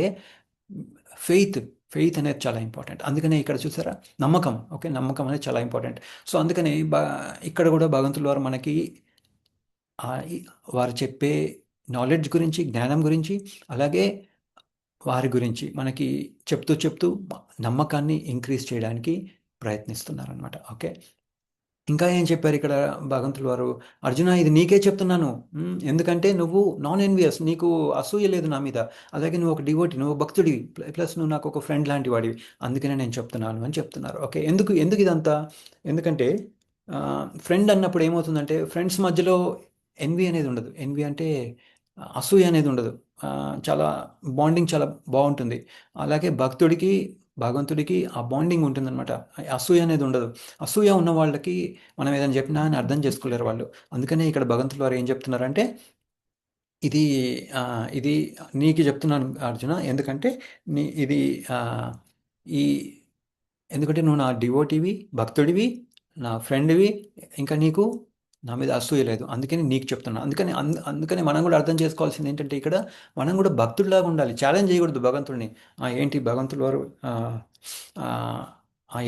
ఫెయిత్ ఫెయిత్ అనేది చాలా ఇంపార్టెంట్. అందుకనే ఇక్కడ చూసారా, నమ్మకం, ఓకే, నమ్మకం అనేది చాలా ఇంపార్టెంట్. సో అందుకని ఇక్కడ కూడా భగవంతుల వారు మనకి ఆహ్, ఈ వారు చెప్పే నాలెడ్జ్ గురించి, జ్ఞానం గురించి, అలాగే వారి గురించి మనకి చెప్తూ నమ్మకాన్ని ఇంక్రీజ్ చేయడానికి ప్రయత్నిస్తున్నారనమాట. ఓకే. ఇంకా ఏం చెప్పారు ఇక్కడ భగవంతుల వారు, అర్జున ఇది నీకే చెప్తున్నాను. ఎందుకంటే నువ్వు నాన్ ఎన్వియస్, నీకు అసూయ లేదు నా మీద. అలాగే నువ్వు ఒక డివోటీ, నువ్వు భక్తుడివి, ప్లస్ నువ్వు నాకు ఒక ఫ్రెండ్ లాంటి వాడివి. అందుకనే నేను చెప్తున్నాను అని చెప్తున్నారు. ఓకే. ఎందుకు ఇదంతా? ఎందుకంటే ఫ్రెండ్ అన్నప్పుడు ఏమవుతుందంటే, ఫ్రెండ్స్ మధ్యలో ఎన్వి అనేది ఉండదు. ఎన్వి అంటే అసూయ అనేది ఉండదు. చాలా బాండింగ్ చాలా బాగుంటుంది. అలాగే భగవంతుడికి ఆ బాండింగ్ ఉంటుందన్నమాట. అసూయ అనేది ఉండదు. అసూయ ఉన్న వాళ్ళకి మనం ఏదైనా చెప్పినా అని అర్థం చేసుకోలేరు వాళ్ళు. అందుకనే ఇక్కడ భగవంతుల వారు ఏం చెప్తున్నారంటే, ఇది ఇది నీకు చెప్తున్నాను అర్జున, ఎందుకంటే ఇది ఈ ఎందుకంటే నువ్వు నా డివోటివి, భక్తుడివి, నా ఫ్రెండ్‌వి. ఇంకా నీకు నా మీద అసూయ లేదు. అందుకని నీకు చెప్తున్నా. అందుకని మనం కూడా అర్థం చేసుకోవాల్సింది ఏంటంటే ఇక్కడ మనం కూడా భక్తుడిలాగా ఉండాలి. ఛాలెంజ్ చేయకూడదు భగవంతుడిని. ఏంటి భగవంతుల వారు ఆహ్,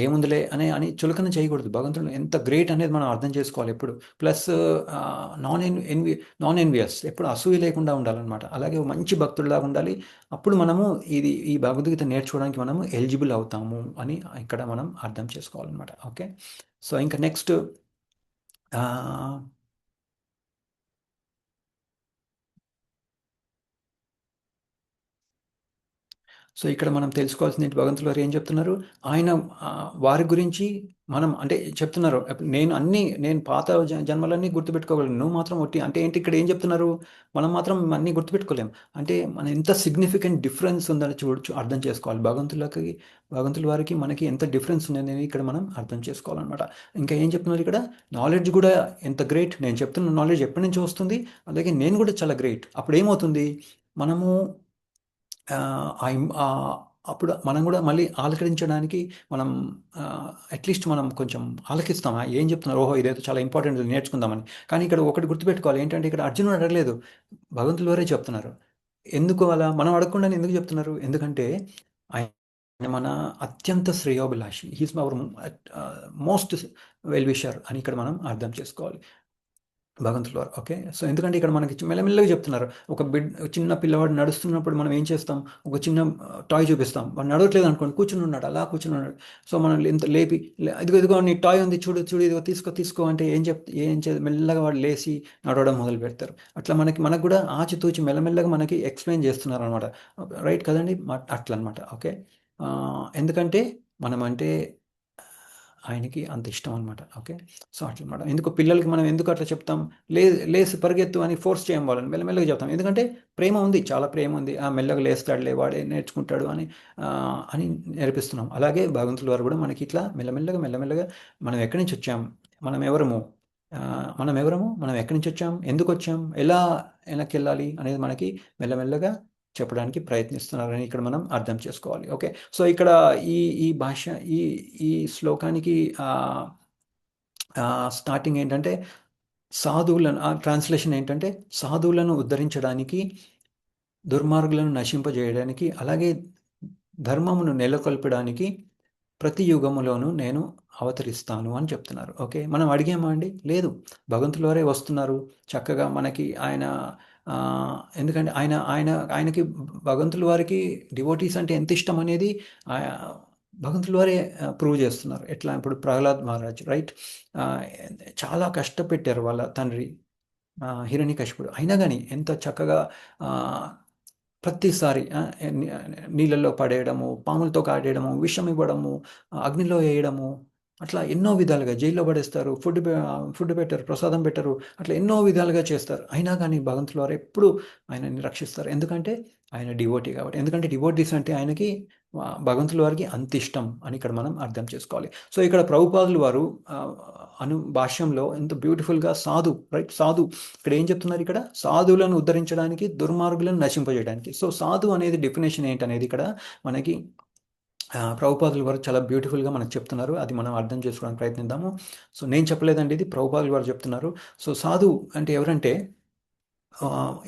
ఏముందిలే అని చులకన చేయకూడదు. భగవంతుడు ఎంత గ్రేట్ అనేది మనం అర్థం చేసుకోవాలి ఎప్పుడు. ప్లస్ ఆహ్, నాన్ ఎన్ ఎన్వి నాన్ ఎన్వియస్, ఎప్పుడు అసూయ లేకుండా ఉండాలనమాట. అలాగే ఓ మంచి భక్తుడిలాగా ఉండాలి. అప్పుడు మనము ఈ భగవద్గీత నేర్చుకోవడానికి మనము ఎలిజిబుల్ అవుతాము అని ఇక్కడ మనం అర్థం చేసుకోవాలనమాట. ఓకే. సో, ఇంకా నెక్స్ట్ ఆహ్, సో, ఇక్కడ మనం తెలుసుకోవాల్సింది ఏంటి, భగవంతుల వారు ఏం చెప్తున్నారు? ఆయన వారి గురించి మనం అంటే చెప్తున్నారు. నేను పాత జన్మలన్నీ గుర్తుపెట్టుకోగలను. నువ్వు మాత్రం ఒట్టి అంటే ఏంటి, ఇక్కడ ఏం చెప్తున్నారు? మనం మాత్రం అన్నీ గుర్తుపెట్టుకోలేం. అంటే మన ఎంత సిగ్నిఫికెంట్ డిఫరెన్స్ ఉందని అర్థం చేసుకోవాలి. భగవంతుల వారికి మనకి ఎంత డిఫరెన్స్ ఉందనేది ఇక్కడ మనం అర్థం చేసుకోవాలనమాట. ఇంకా ఏం చెప్తున్నారు ఇక్కడ? నాలెడ్జ్ కూడా ఎంత గ్రేట్. నేను చెప్తున్న నాలెడ్జ్ ఎప్పటి నుంచో వస్తుంది. అలాగే నేను కూడా చాలా గ్రేట్. అప్పుడేమవుతుంది? మనము ఆహ్, ఆ ఇం ఆహ్, అప్పుడు మనం గూడా మళ్ళీ ఆలకరించడానికి మనం అట్‌లీస్ట్ మనం కొంచెం ఆలకిస్తాం. ఏం చెప్తున్నారు? ఓహో! ఇదేదో చాలా ఇంపార్టెంట్ నేర్చుకుందామని. కానీ ఇక్కడ ఒకటి గుర్తుపెట్టుకోవాలి. ఏంటంటే ఇక్కడ అర్జునుడు అడగలేదు. భగవంతుల వారే చెప్తున్నారు. ఎందుకు అలా? మనం అడగకుండానే ఎందుకు చెప్తున్నారు? ఎందుకంటే ఆయన మన అత్యంత శ్రేయోభిలాషి. He is our most well wisher అని ఇక్కడ మనం అర్థం చేసుకోవాలి. భగవంతుల వారు. ఓకే. సో, ఎందుకంటే ఇక్కడ మనకి మెల్లమెల్లగా చెప్తున్నారు. చిన్న పిల్లవాడు నడుస్తున్నప్పుడు మనం ఏం చేస్తాం? ఒక చిన్న టాయ్ చూపిస్తాం. వాడు నడవట్లేదు అనుకోండి, కూర్చునున్నాడు. అలా కూర్చునున్నాడు. సో, మనం ఇంత లేపి ఇదిగో ఇదిగో నీ టాయ్ ఉంది చూడు, చూడు ఇదిగో తీసుకో, తీసుకో అంటే ఏం చే మెల్లగా వాడు లేసి నడవడం మొదలుపెడతారు. అట్లా మనకు కూడా ఆచితూచి మెల్లమెల్లగా మనకి ఎక్స్‌ప్లెయిన్ చేస్తున్నారనమాట. రైట్ కదండీ! అట్లనమాట. ఓకే. ఎందుకంటే మనమంటే ఆయనకి అంత ఇష్టం అనమాట. ఓకే. సో, అట్లనమాట. పిల్లలకి మనం ఎందుకు అట్లా చెప్తాం? లే లేసి పరిగెత్తు అని ఫోర్స్ చేయం వాళ్ళని. మెల్లమెల్లగా చెప్తాం. ఎందుకంటే ప్రేమ ఉంది. చాలా ప్రేమ ఉంది. మెల్లగా లేస్తాడులే వాడే నేర్చుకుంటాడు అని నేర్పిస్తున్నాం. అలాగే భగవంతుల వారు కూడా మనకి ఇట్లా మెల్లమెల్లగా మనం ఎక్కడి నుంచొచ్చాం? మనం ఎవరము? మనం ఎక్కడి నుంచొచ్చాం? ఎందుకొచ్చాం? ఎలా వెనక్కెళ్ళాలి అనేది మనకి మెల్లమెల్లగా చెప్పడానికి ప్రయత్నిస్తున్నారని ఇక్కడ మనం అర్థం చేసుకోవాలి. ఓకే. సో, ఇక్కడ ఈ ఈ భాష ఈ ఈ శ్లోకానికి ఆహ్, స్టార్టింగ్ ఏంటంటే ట్రాన్స్‌లేషన్ ఏంటంటే సాధువులను ఉద్ధరించడానికి, దుర్మార్గులను నశింపజేయడానికి, అలాగే ధర్మమును నెలకొల్పడానికి ప్రతి యుగములోనూ నేను అవతరిస్తాను అని చెప్తున్నారు. ఓకే. మనం అడిగామా అండి? లేదు. భగవంతుల వారే వస్తున్నారు. చక్కగా మనకి ఆయన ఎందుకంటే ఆయనకి భగవంతుల వారికి డివోటీస్ అంటే ఎంత ఇష్టం అనేది ఆహ్, భగవంతుల వారే ప్రూవ్ చేస్తున్నారు. ఎట్లా ఇప్పుడు ప్రహ్లాద్ మహారాజ్ రైట్? ఆహ్, చాలా కష్టపెట్టారు వాళ్ళ తండ్రి హిరణ్యకశిపుడు. అయినా గాని ఎంత చక్కగా ఆహ్, ప్రతిసారి నీళ్ళల్లో పడేయడము, పాములతో కాటేయడము, విషం ఇవ్వడము, అగ్నిలో ఏయడము, అట్లా ఎన్నో విధాలుగా జైల్లో పడేస్తారు. ఫుడ్ పెట్టరు, ప్రసాదం పెట్టరు. అట్లా ఎన్నో విధాలుగా చేస్తారు. అయినా గాని భగవంతుల వారు ఎప్పుడూ ఆయనని రక్షిస్తారు. ఎందుకంటే ఆయన డివోటీ కాబట్టి. ఎందుకంటే డివోటీస్ అంటే ఆయనకి భగవంతుల వారికి అంత ఇష్టం అని ఇక్కడ మనం అర్థం చేసుకోవాలి. సో, ఇక్కడ ప్రభుపాదులు వారు ఆహ్, భాష్యంలో ఎంత బ్యూటిఫుల్‌గా రైట్ ఇక్కడ ఏం చెప్తున్నారు ఇక్కడ? సాధువులను ఉద్ధరించడానికి, దుర్మార్గులను నశింపజేయడానికి. సో, సాధు అనేది డెఫినిషన్ ఏంటనేది ఇక్కడ మనకి ప్రభుపాదుల వారు చాలా బ్యూటిఫుల్‌గా మనకు చెప్తున్నారు. అది మనం అర్థం చేసుకోవడానికి ప్రయత్నిద్దాము. సో, నేను చెప్పలేదండి ఇది. ప్రభుపాదుల వారు చెప్తున్నారు. సో, సాధువు అంటే ఎవరంటే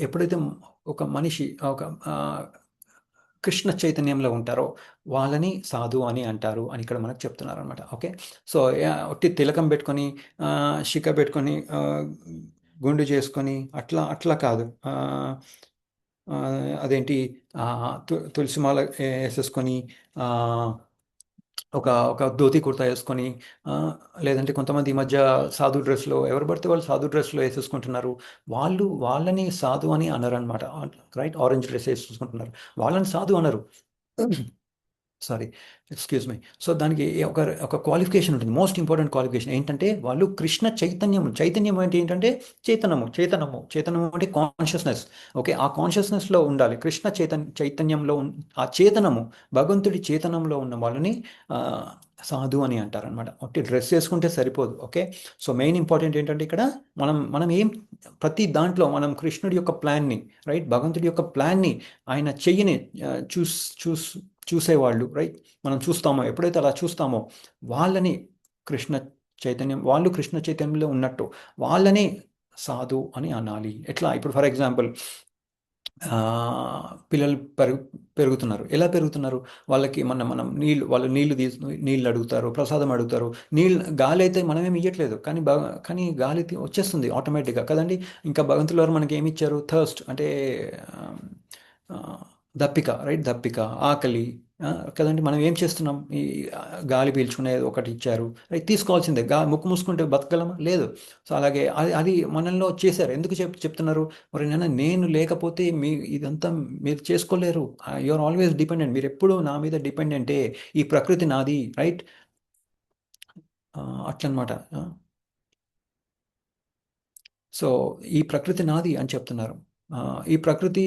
ఎప్పుడైతే ఒక మనిషి ఒక ఆహ్, కృష్ణ చైతన్యంలో ఉంటారో వాళ్ళని సాధువు అని అంటారు అని ఇక్కడ మనకు చెప్తున్నారనమాట. ఓకే. సో, ఒట్టి తిలకం పెట్టుకొని, శిఖ పెట్టుకొని, గుండు చేసుకొని అట్లా అట్లా కాదు. అదేంటి తులసి మాల ఏసేసుకొని ఆహ్, ఒక ధోతి కుర్తా యేసుకొని ఆహ్, లేదంటే కొంతమంది ఈ మధ్య సాధు డ్రెస్‌లో ఎవరు పడితే వాళ్ళు సాధు డ్రెస్‌లో యేసేసుకుంటున్నారు. వాళ్ళని సాధు అని అనరనమాట. రైట్? ఆరెంజ్ డ్రెస్ యేసేసుకుంటున్నారు. వాళ్ళని సాధు అనరు. సారీ. Excuse me. సో, దానికి ఒక క్వాలిఫికేషన్ ఉంటుంది. మోస్ట్ ఇంపార్టెంట్ క్వాలిఫికేషన్ ఏంటంటే, వాళ్ళు కృష్ణ చైతన్యం అంటే ఏంటంటే చైతన్యము అంటే కాన్షియస్‌నెస్. ఓకే. ఆ కాన్షియస్‌నెస్‌లో ఉండాలి. కృష్ణ చైతన్యంలో ఆ చేతనము, భగవంతుడి చేతనంలో ఉన్న వాళ్ళని ఆహ్, సాధు అని అంటారనమాట. ఒట్టి డ్రెస్ ఏసుకుంటే సరిపోదు. ఓకే. సో, మెయిన్ ఇంపార్టెంట్ ఏంటంటే ఇక్కడ మనం మనం ఏం ప్రతి దాంట్లో మనం కృష్ణుడి యొక్క ప్లాన్‌ని, రైట్? భగవంతుడి యొక్క ప్లాన్‌ని ఆయన చెయ్యిని ఆహ్, చూస్ చూస్ చూసేవాళ్ళు, రైట్? మనం చూస్తామో, ఎప్పుడైతే అలా చూస్తామో వాళ్ళని కృష్ణ చైతన్యం, వాళ్ళు కృష్ణ చైతన్యంలో ఉన్నట్టు వాళ్ళని సాధు అని అనాలి. ఎట్లా? ఇప్పుడు ఫర్ ఎగ్జాంపుల్ ఆ, పిల్లలు పెరుగుతున్నారు. ఎలా పెరుగుతున్నారు? వాళ్ళకి మనం వాళ్ళు నీళ్ళు అడుగుతారు, ప్రసాదం అడుగుతారు. గాలి అయితే మనమేమి ఇవ్వట్లేదు, కానీ గాలి వచ్చేస్తుంది ఆటోమేటిక్గా కదండి. ఇంకా భగవంతుల వారు మనకి ఏమి ఇచ్చారు? థర్స్ట్ అంటే ఆ, ఆ, దప్పిక, రైట్? దప్పిక, ఆకలి, ఆ, కదండి. మనం ఏం చేస్తున్నాం? ఈ గాలి పీల్చుకునేది ఒకటి ఇచ్చారు, రైట్? తీసుకోవాల్సిందే. ముక్కు మూసుకుంటే బతకగలమా? లేదు. సో అలాగే అది మనల్లో చేశారు. ఎందుకు చెప్తున్నారు? మరి నేను లేకపోతే ఇదంతా మీరు చేసుకోలేరు. You are always dependent. మీరు ఎప్పుడు నా మీద డిపెండెంటే. ఈ ప్రకృతి నాది, రైట్? అట్లనమాట. సో ఈ ప్రకృతి నాది అని చెప్తున్నారు. ఆ, ఈ ప్రకృతి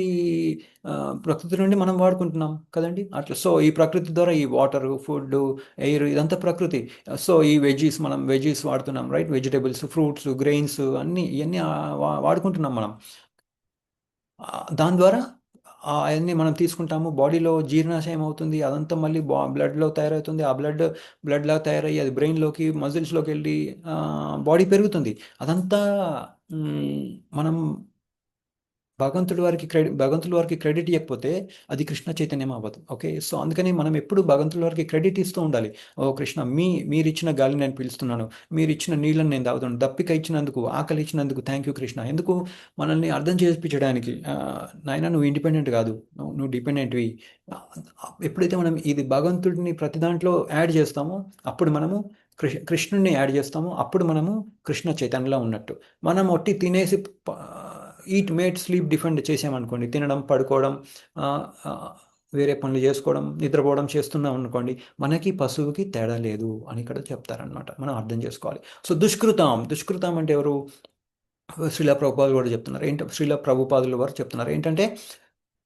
నుండి మనం వాడుకుంటున్నాం కదండి. అట్లా సో ఈ ప్రకృతి ద్వారా ఈ వాటర్, ఫుడ్, ఎయిర్ ఇదంతా ప్రకృతి. సో ఈ మనం వెజీస్ వాడుతున్నాం, రైట్? వెజిటేబుల్స్, ఫ్రూట్స్, గ్రెయిన్స్ అన్నీ ఇవన్నీ వాడుకుంటున్నాం మనం. దాని ద్వారా అవన్నీ మనం తీసుకుంటాము. బాడీలో జీర్ణాశయం అవుతుంది. అదంతా మళ్ళీ బ్లడ్లో తయారవుతుంది. ఆ బ్లడ్లా తయారయ్యి అది బ్రెయిన్లోకి, మజిల్స్లోకి వెళ్ళి బాడీ పెరుగుతుంది. అదంతా మ్, మనం భగవంతుడి వారికి క్రెడిట్ ఇవ్వకపోతే అది కృష్ణ చైతన్యం అవ్వదు. ఓకే. సో అందుకని మనం ఎప్పుడు భగవంతుడి వారికి క్రెడిట్ ఇస్తూ ఉండాలి. ఓ కృష్ణ, మీరిచ్చిన గాలిని నేను పీలుస్తున్నాను, మీరు ఇచ్చిన నీళ్ళని నేను తాగుతున్నాను, దప్పిక ఇచ్చినందుకు, ఆకలి ఇచ్చినందుకు థ్యాంక్ యూ కృష్ణ. ఎందుకు? మనల్ని అర్థం చేయించడానికి. నాయన నువ్వు ఇండిపెండెంట్ కాదు, నువ్వు డిపెండెంట్వి. ఎప్పుడైతే మనం ఇది భగవంతుడిని ప్రతి దాంట్లో యాడ్ చేస్తామో అప్పుడు మనము కృష్ణుడిని యాడ్ చేస్తామో అప్పుడు మనము కృష్ణ చైతన్యంలో ఉన్నట్టు. మనం ఒట్టి తినేసి ఈట్, మేట్, స్లీప్ డిఫెండ్ చేసామనుకోండి, తినడం, పడుకోవడం, ఆ, ఆ, వేరే పనులు చేసుకోవడం, నిద్రపోవడం చేస్తున్నాం అనుకోండి, మనకి పశువుకి తేడా లేదు అని ఇక్కడ చెప్తారనమాట. మనం అర్థం చేసుకోవాలి. సో దుష్కృతం అంటే ఎవరు? శ్రీల ప్రభుపాదులు కూడా చెప్తున్నారు. శ్రీల ప్రభుపాదులు వారు చెప్తున్నారు ఏంటంటే,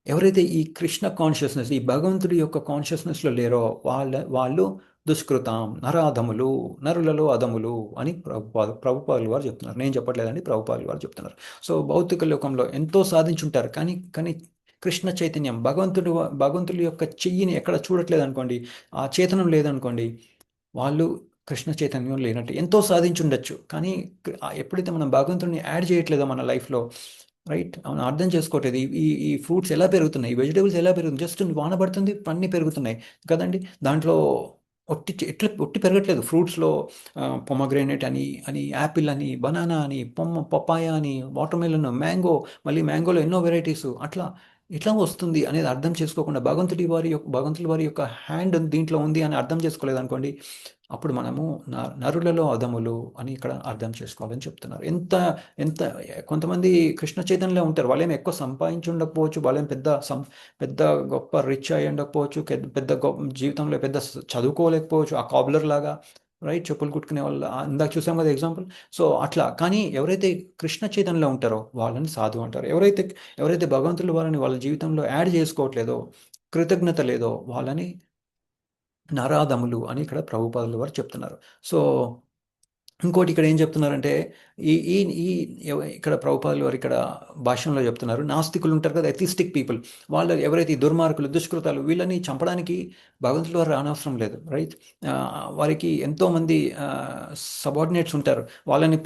ఎవరైతే ఈ కృష్ణ కాన్షియస్నెస్, ఈ భగవంతుడి యొక్క కాన్షియస్నెస్లో లేరో వాళ్ళు దుష్కృతం, నరాధములు, నరులలో అధములు అని ప్రభుపాదులు వారు చెప్తున్నారు. నేను చెప్పట్లేదండి, ప్రభుపాదులు వారు చెప్తున్నారు. సో భౌతిక లోకంలో ఎంతో సాధించుంటారు, కానీ కానీ కృష్ణ చైతన్యం, భగవంతుడి యొక్క చెయ్యిని ఎక్కడ చూడట్లేదు అనుకోండి, ఆ చేతనం లేదనుకోండి, వాళ్ళు కృష్ణ చైతన్యం లేనట్టు. ఎంతో సాధించుండొచ్చు, కానీ ఎప్పుడైతే మనం భగవంతుడిని యాడ్ చేయట్లేదో మన లైఫ్లో, రైట్? అవును, అర్థం చేసుకోవట్లేదు. ఈ ఈ ఈ ఫ్రూట్స్ ఎలా పెరుగుతున్నాయి, ఈ వెజిటేబుల్స్ ఎలా పెరుగుతుంది, జస్ట్ వాన పడుతుంది అన్నీ పెరుగుతున్నాయి కదండి. దాంట్లో ఒట్టి పెరగట్లేదు. ఫ్రూట్స్లో పొమగ్రేనేట్ అని యాపిల్ అని, బనానా అని, పపాయ అని, వాటర్ మెలన్, మ్యాంగో, మళ్ళీ మ్యాంగోలో ఎన్నో వెరైటీస్, అట్లా ఎట్లా వస్తుంది అనేది అర్థం చేసుకోకుండా, భగవంతుడి వారి యొక్క హ్యాండ్ దీంట్లో ఉంది అని అర్థం చేసుకోలేదు అనుకోండి, అప్పుడు మనము నరులలో అధములు అని ఇక్కడ అర్థం చేసుకోవాలని చెప్తున్నారు. ఎంత ఎంత కొంతమంది కృష్ణ చైతన్యంలో ఉంటారు. వాళ్ళేం ఎక్కువ సంపాదించి ఉండకపోవచ్చు, వాళ్ళేం పెద్ద గొప్ప రిచ్ అయి ఉండకపోవచ్చు, పెద్ద జీవితంలో పెద్ద చదువుకోలేకపోవచ్చు, ఆ కాబ్లర్ లాగా, రైట్? చెప్పులు కుట్టుకునే వాళ్ళు ఇందాక చూసాం కదా ఎగ్జాంపుల్. సో అట్లా. కానీ ఎవరైతే కృష్ణ చైతన్యంలో ఉంటారో వాళ్ళని సాధు అంటారు. ఎవరైతే భగవంతుల వారిని వాళ్ళ జీవితంలో యాడ్ చేసుకోవట్లేదో, కృతజ్ఞత లేదో, వాళ్ళని నరాధములు అని ఇక్కడ ప్రభుపాదుల వారు చెప్తున్నారు. సో ఇంకోటి ఇక్కడ ఏం చెప్తున్నారంటే, ఈ ఈ ఈ ఇక్కడ ప్రభుపాదులు వారు ఇక్కడ భాష్యంలో చెప్తున్నారు, నాస్తికులు ఉంటారు కదా, ఎథిస్టిక్ పీపుల్, వాళ్ళు ఎవరైతే ఈ దుర్మార్గులు, దుష్కృతాలు, వీళ్ళని చంపడానికి భగవంతుల వారు రానవసరం లేదు, రైట్? వారికి ఎంతోమంది సబార్డినేట్స్ ఉంటారు. వాళ్ళని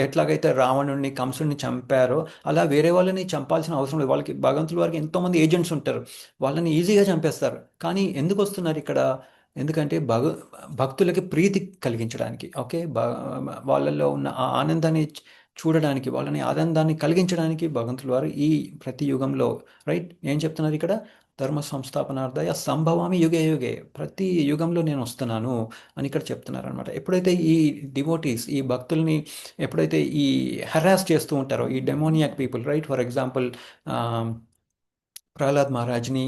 ఎట్లాగైతే రావణుడిని, కంసుడిని చంపారో అలా వేరే వాళ్ళని చంపాల్సిన అవసరం లేదు. భగవంతుల వారికి ఎంతోమంది ఏజెంట్స్ ఉంటారు, వాళ్ళని ఈజీగా చంపేస్తారు. కానీ ఎందుకు వస్తున్నారు ఇక్కడ? ఎందుకంటే భక్తులకి ప్రీతి కలిగించడానికి, ఓకే, వాళ్ళల్లో ఉన్న ఆ ఆనందాన్ని చూడడానికి, వాళ్ళని ఆనందాన్ని కలిగించడానికి భగవంతుల వారు ఈ ప్రతి యుగంలో, రైట్, ఏం చెప్తున్నారు ఇక్కడ? ధర్మ సంస్థాపనార్థాయ సంభవామి యుగే యుగే, ప్రతి యుగంలో నేను వస్తున్నాను అని ఇక్కడ చెప్తున్నారు అనమాట. ఎప్పుడైతే ఈ డివోటీస్, ఈ భక్తుల్ని ఎప్పుడైతే ఈ హెరాస్ చేస్తూ ఉంటారో, ఈ demoniac people, right? For example Prahlad మహారాజ్ని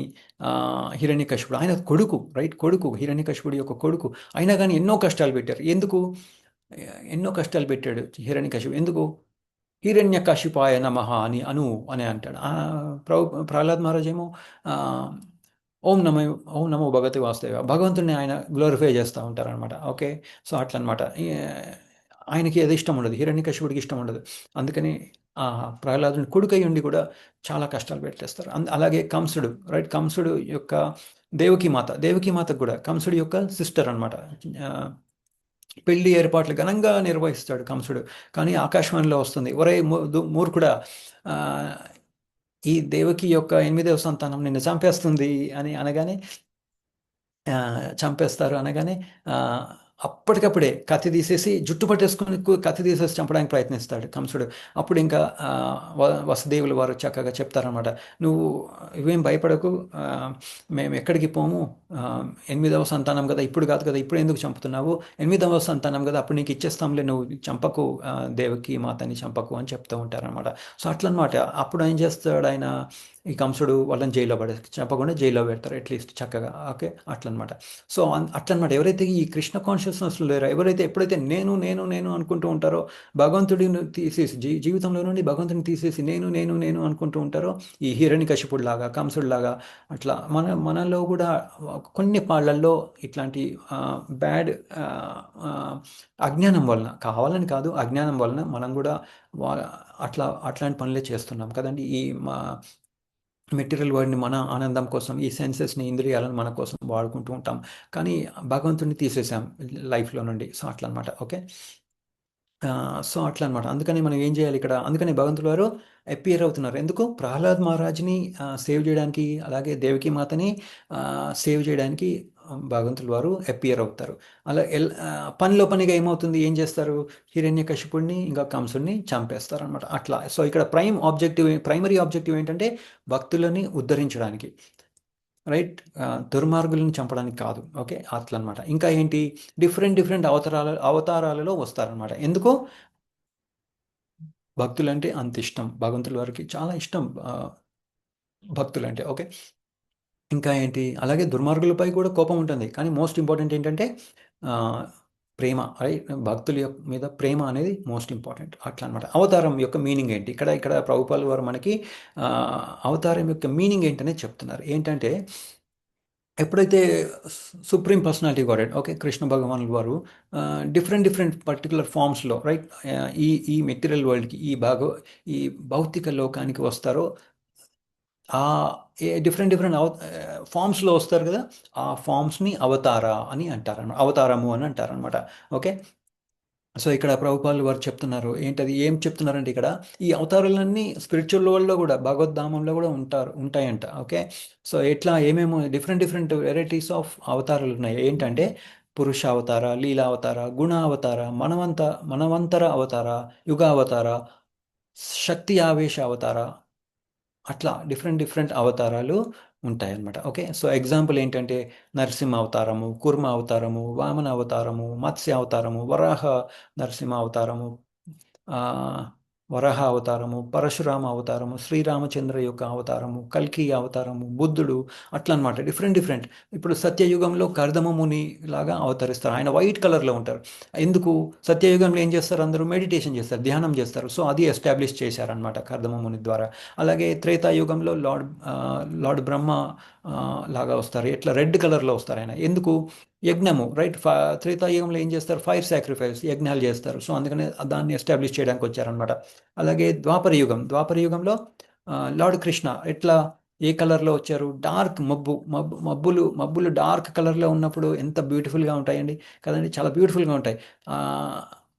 హిరణ్యకశిపుడు, ఆయన కొడుకు, రైట్? కొడుకు, హిరణ్యకశిపుడి యొక్క కొడుకు, అయినా కానీ ఎన్నో కష్టాలు పెట్టారు. ఎందుకు? ఎన్నో కష్టాలు పెట్టాడు హిరణ్యకశిపుడు. ఎందుకు? హిరణ్యకశిపాయ నమః అని అంటాడు. ప్రహ్లాద్ మహారాజ్ ఏమో ఆ, ఓం నమ ఓం నమో భగవతి వాసుదేవ, భగవంతుడిని ఆయన గ్లోరిఫై చేస్తూ ఉంటారనమాట. ఓకే. సో అట్లా అనమాట. ఆయనకి అది ఇష్టం ఉండదు, హిరణ్యకశిపుడికి ఇష్టం ఉండదు. అందుకని ఆ ప్రహ్లాదుని కొడుకై ఉండి కూడా చాలా కష్టాలు పెట్టేస్తారు. అలాగే కంసుడు, రైట్? కంసుడు యొక్క దేవకి మాత, దేవకి మాతకు కూడా కంసుడి యొక్క సిస్టర్ అనమాట. పెళ్లి ఏర్పాట్లు ఘనంగా నిర్వహిస్తాడు కంసుడు. కానీ ఆకాశవాణిలో వస్తుంది, ఒరే మూర్ఖుడా, ఆ, ఈ దేవకి యొక్క ఎనిమిదవ సంతానం నిన్ను చంపేస్తుంది అని అనగానే, చంపేస్తారు అనగానే, ఆ, అప్పటికప్పుడే కత్తి తీసేసి జుట్టు పట్టేసుకొని కత్తి తీసేసి చంపడానికి ప్రయత్నిస్తాడు కంసుడు. అప్పుడు ఇంకా వసుదేవులు వారు చక్కగా చెప్తారనమాట, నువ్వు ఇవేం భయపడకు, ఆ, మేము ఎక్కడికి పోము, ఆ, ఎనిమిదవ సంతానం కదా, ఇప్పుడు కాదు కదా, ఇప్పుడు ఎందుకు చంపుతున్నావు, ఎనిమిదవ సంతానం కదా, అప్పుడు నీకు ఇచ్చేస్తాంలే, నువ్వు చంపకు, దేవకి మాతని చంపకు అని చెప్తూ ఉంటారనమాట. సో అట్లనమాట. అప్పుడు ఏం చేస్తాడు ఆయన, ఈ కంసుడు వాళ్ళని జైల్లో చెప్పకుండా జైల్లో పెడతారు అట్లీస్ట్ చక్కగా. ఓకే, అట్లనమాట. సో అట్లనమాట. ఎవరైతే ఈ కృష్ణ కాన్షియస్నెస్ లేరో, ఎవరైతే ఎప్పుడైతే నేను నేను నేను అనుకుంటూ ఉంటారో, భగవంతుడిని తీసేసి జీవితంలో నుండి భగవంతుని తీసేసి నేను నేను నేను అనుకుంటూ ఉంటారో, ఈ హిరణ్యకశిపుడు లాగా, కంసుడు లాగా, అట్లా మనలో కూడా కొన్ని పాళ్ళల్లో ఇట్లాంటి బ్యాడ్ అజ్ఞానం వలన, కావాలని కాదు, అజ్ఞానం వలన మనం కూడా వా అట్లాంటి పనులే చేస్తున్నాం కదండి. ఈ మెటీరియల్ వరల్డ్ని మన ఆనందం కోసం, ఈ సెన్సెస్ని, ఇంద్రియాలను మన కోసం వాడుకుంటూ ఉంటాం. కానీ భగవంతుడిని తీసేసాం లైఫ్లో నుండి. సో అట్లా అనమాట. ఓకే. సో అట్లా అనమాట. అందుకని మనం ఏం చేయాలి ఇక్కడ, అందుకని భగవంతుడు వారు అపియర్ అవుతున్నారు. ఎందుకు? ప్రహ్లాద్ మహారాజ్ని సేవ్ చేయడానికి, అలాగే దేవకి మాతని సేవ్ చేయడానికి భగవంతుడు వారు అపియర్ అవుతారు. అలా పనిలో పనిగా ఏమవుతుంది, ఏం చేస్తారు, హిరణ్యకశిపుడిని ఇంకా కంసుడిని చంపేస్తారు అనమాట. అట్లా. సో ఇక్కడ ప్రైమరీ ఆబ్జెక్టివ్ ఏంటంటే భక్తులని ఉద్ధరించడానికి, రైట్, దుర్మార్గులను చంపడానికి కాదు. ఓకే, అట్లా అనమాట. ఇంకా ఏంటి, డిఫరెంట్ డిఫరెంట్ అవతారాలలో వస్తారనమాట. ఎందుకు? భక్తులంటే అంత ఇష్టం, భగవంతుల వారికి చాలా ఇష్టం భక్తులంటే. ఓకే. ఇంకా ఏంటి, అలాగే దుర్మార్గులపై కూడా కోపం ఉంటుంది, కానీ మోస్ట్ ఇంపార్టెంట్ ఏంటంటే ఆ, ప్రేమ, రైట్, భక్తుల మీద ప్రేమ అనేది మోస్ట్ ఇంపార్టెంట్. అట్లా అనమాట. అవతారం యొక్క మీనింగ్ ఏంటి, ఇక్కడ ఇక్కడ ప్రభుపాల్ వారు మనకి ఆ, అవతారం యొక్క మీనింగ్ ఏంటనేది చెప్తున్నారు. ఏంటంటే, ఎప్పుడైతే supreme personality godhead, okay, Krishna భగవానుల వారు డిఫరెంట్ డిఫరెంట్ పర్టికులర్ ఫామ్స్లో, రైట్, ఈ ఈ మెటీరియల్ వరల్డ్కి, ఈ భౌతిక లోకానికి వస్తారో, ఆ డిఫరెంట్ డిఫరెంట్ ఫామ్స్లో వస్తారు కదా, ఆ ఫామ్స్ని అవతార అని అంటారు, అవతారము అని అంటారనమాట. ఓకే. సో ఇక్కడ ప్రభుపాలు వారు చెప్తున్నారు ఏంటది, ఏం చెప్తున్నారంటే ఇక్కడ, ఈ అవతారాలన్నీ స్పిరిచువల్ వరల్డ్లో కూడా, భగవద్ధామంలో కూడా ఉంటాయంట. ఓకే. సో ఎట్లా, ఏమేమో డిఫరెంట్ డిఫరెంట్ వెరైటీస్ ఆఫ్ అవతారాలు ఉన్నాయి. ఏంటంటే పురుష అవతార, లీలా అవతార, గుణ అవతార, మనవంతర అవతార, యుగ అవతార, శక్తి ఆవేశ అవతార, అట్లా డిఫరెంట్ డిఫరెంట్ అవతారాలు ఉంటాయన్నమాట. ఓకే. సో ఎగ్జాంపుల్ ఏంటంటే నరసింహ అవతారము, కుర్మ అవతారము, వామన అవతారము, మత్స్య అవతారము, నరసింహ అవతారము, ఆ, వరాహ అవతారము, పరశురామ అవతారము, శ్రీరామచంద్ర యొక్క అవతారము, కల్కి అవతారము, బుద్ధుడు, అట్లా అనమాట. Different different. ఇప్పుడు సత్యయుగంలో కర్దమముని లాగా అవతరిస్తారు. ఆయన వైట్ కలర్లో ఉంటారు. ఎందుకు? సత్యయుగంలో ఏం చేస్తారు, అందరూ మెడిటేషన్ చేస్తారు, ధ్యానం చేస్తారు. సో అది ఎస్టాబ్లిష్ చేశారనమాట కర్దమముని ద్వారా. అలాగే త్రేతాయుగంలో లార్డ్ బ్రహ్మ ఆ, లాగా వస్తారు. ఎట్లా రెడ్ కలర్లో వస్తారు ఆయన. ఎందుకు? యజ్ఞము, రైట్, త్రేతాయుగంలో ఏం చేస్తారు, ఫైర్ సాక్రిఫైస్, యజ్ఞాలు చేస్తారు. సో అందుకనే దాన్ని ఎస్టాబ్లిష్ చేయడానికి వచ్చారనమాట. అలాగే ద్వాపర యుగంలో లార్డ్ కృష్ణ ఎట్లా, ఏ కలర్లో వచ్చారు, డార్క్ మబ్బులు డార్క్ కలర్లో ఉన్నప్పుడు ఎంత బ్యూటిఫుల్గా ఉంటాయండి కదండి, చాలా బ్యూటిఫుల్గా ఉంటాయి. ఆ,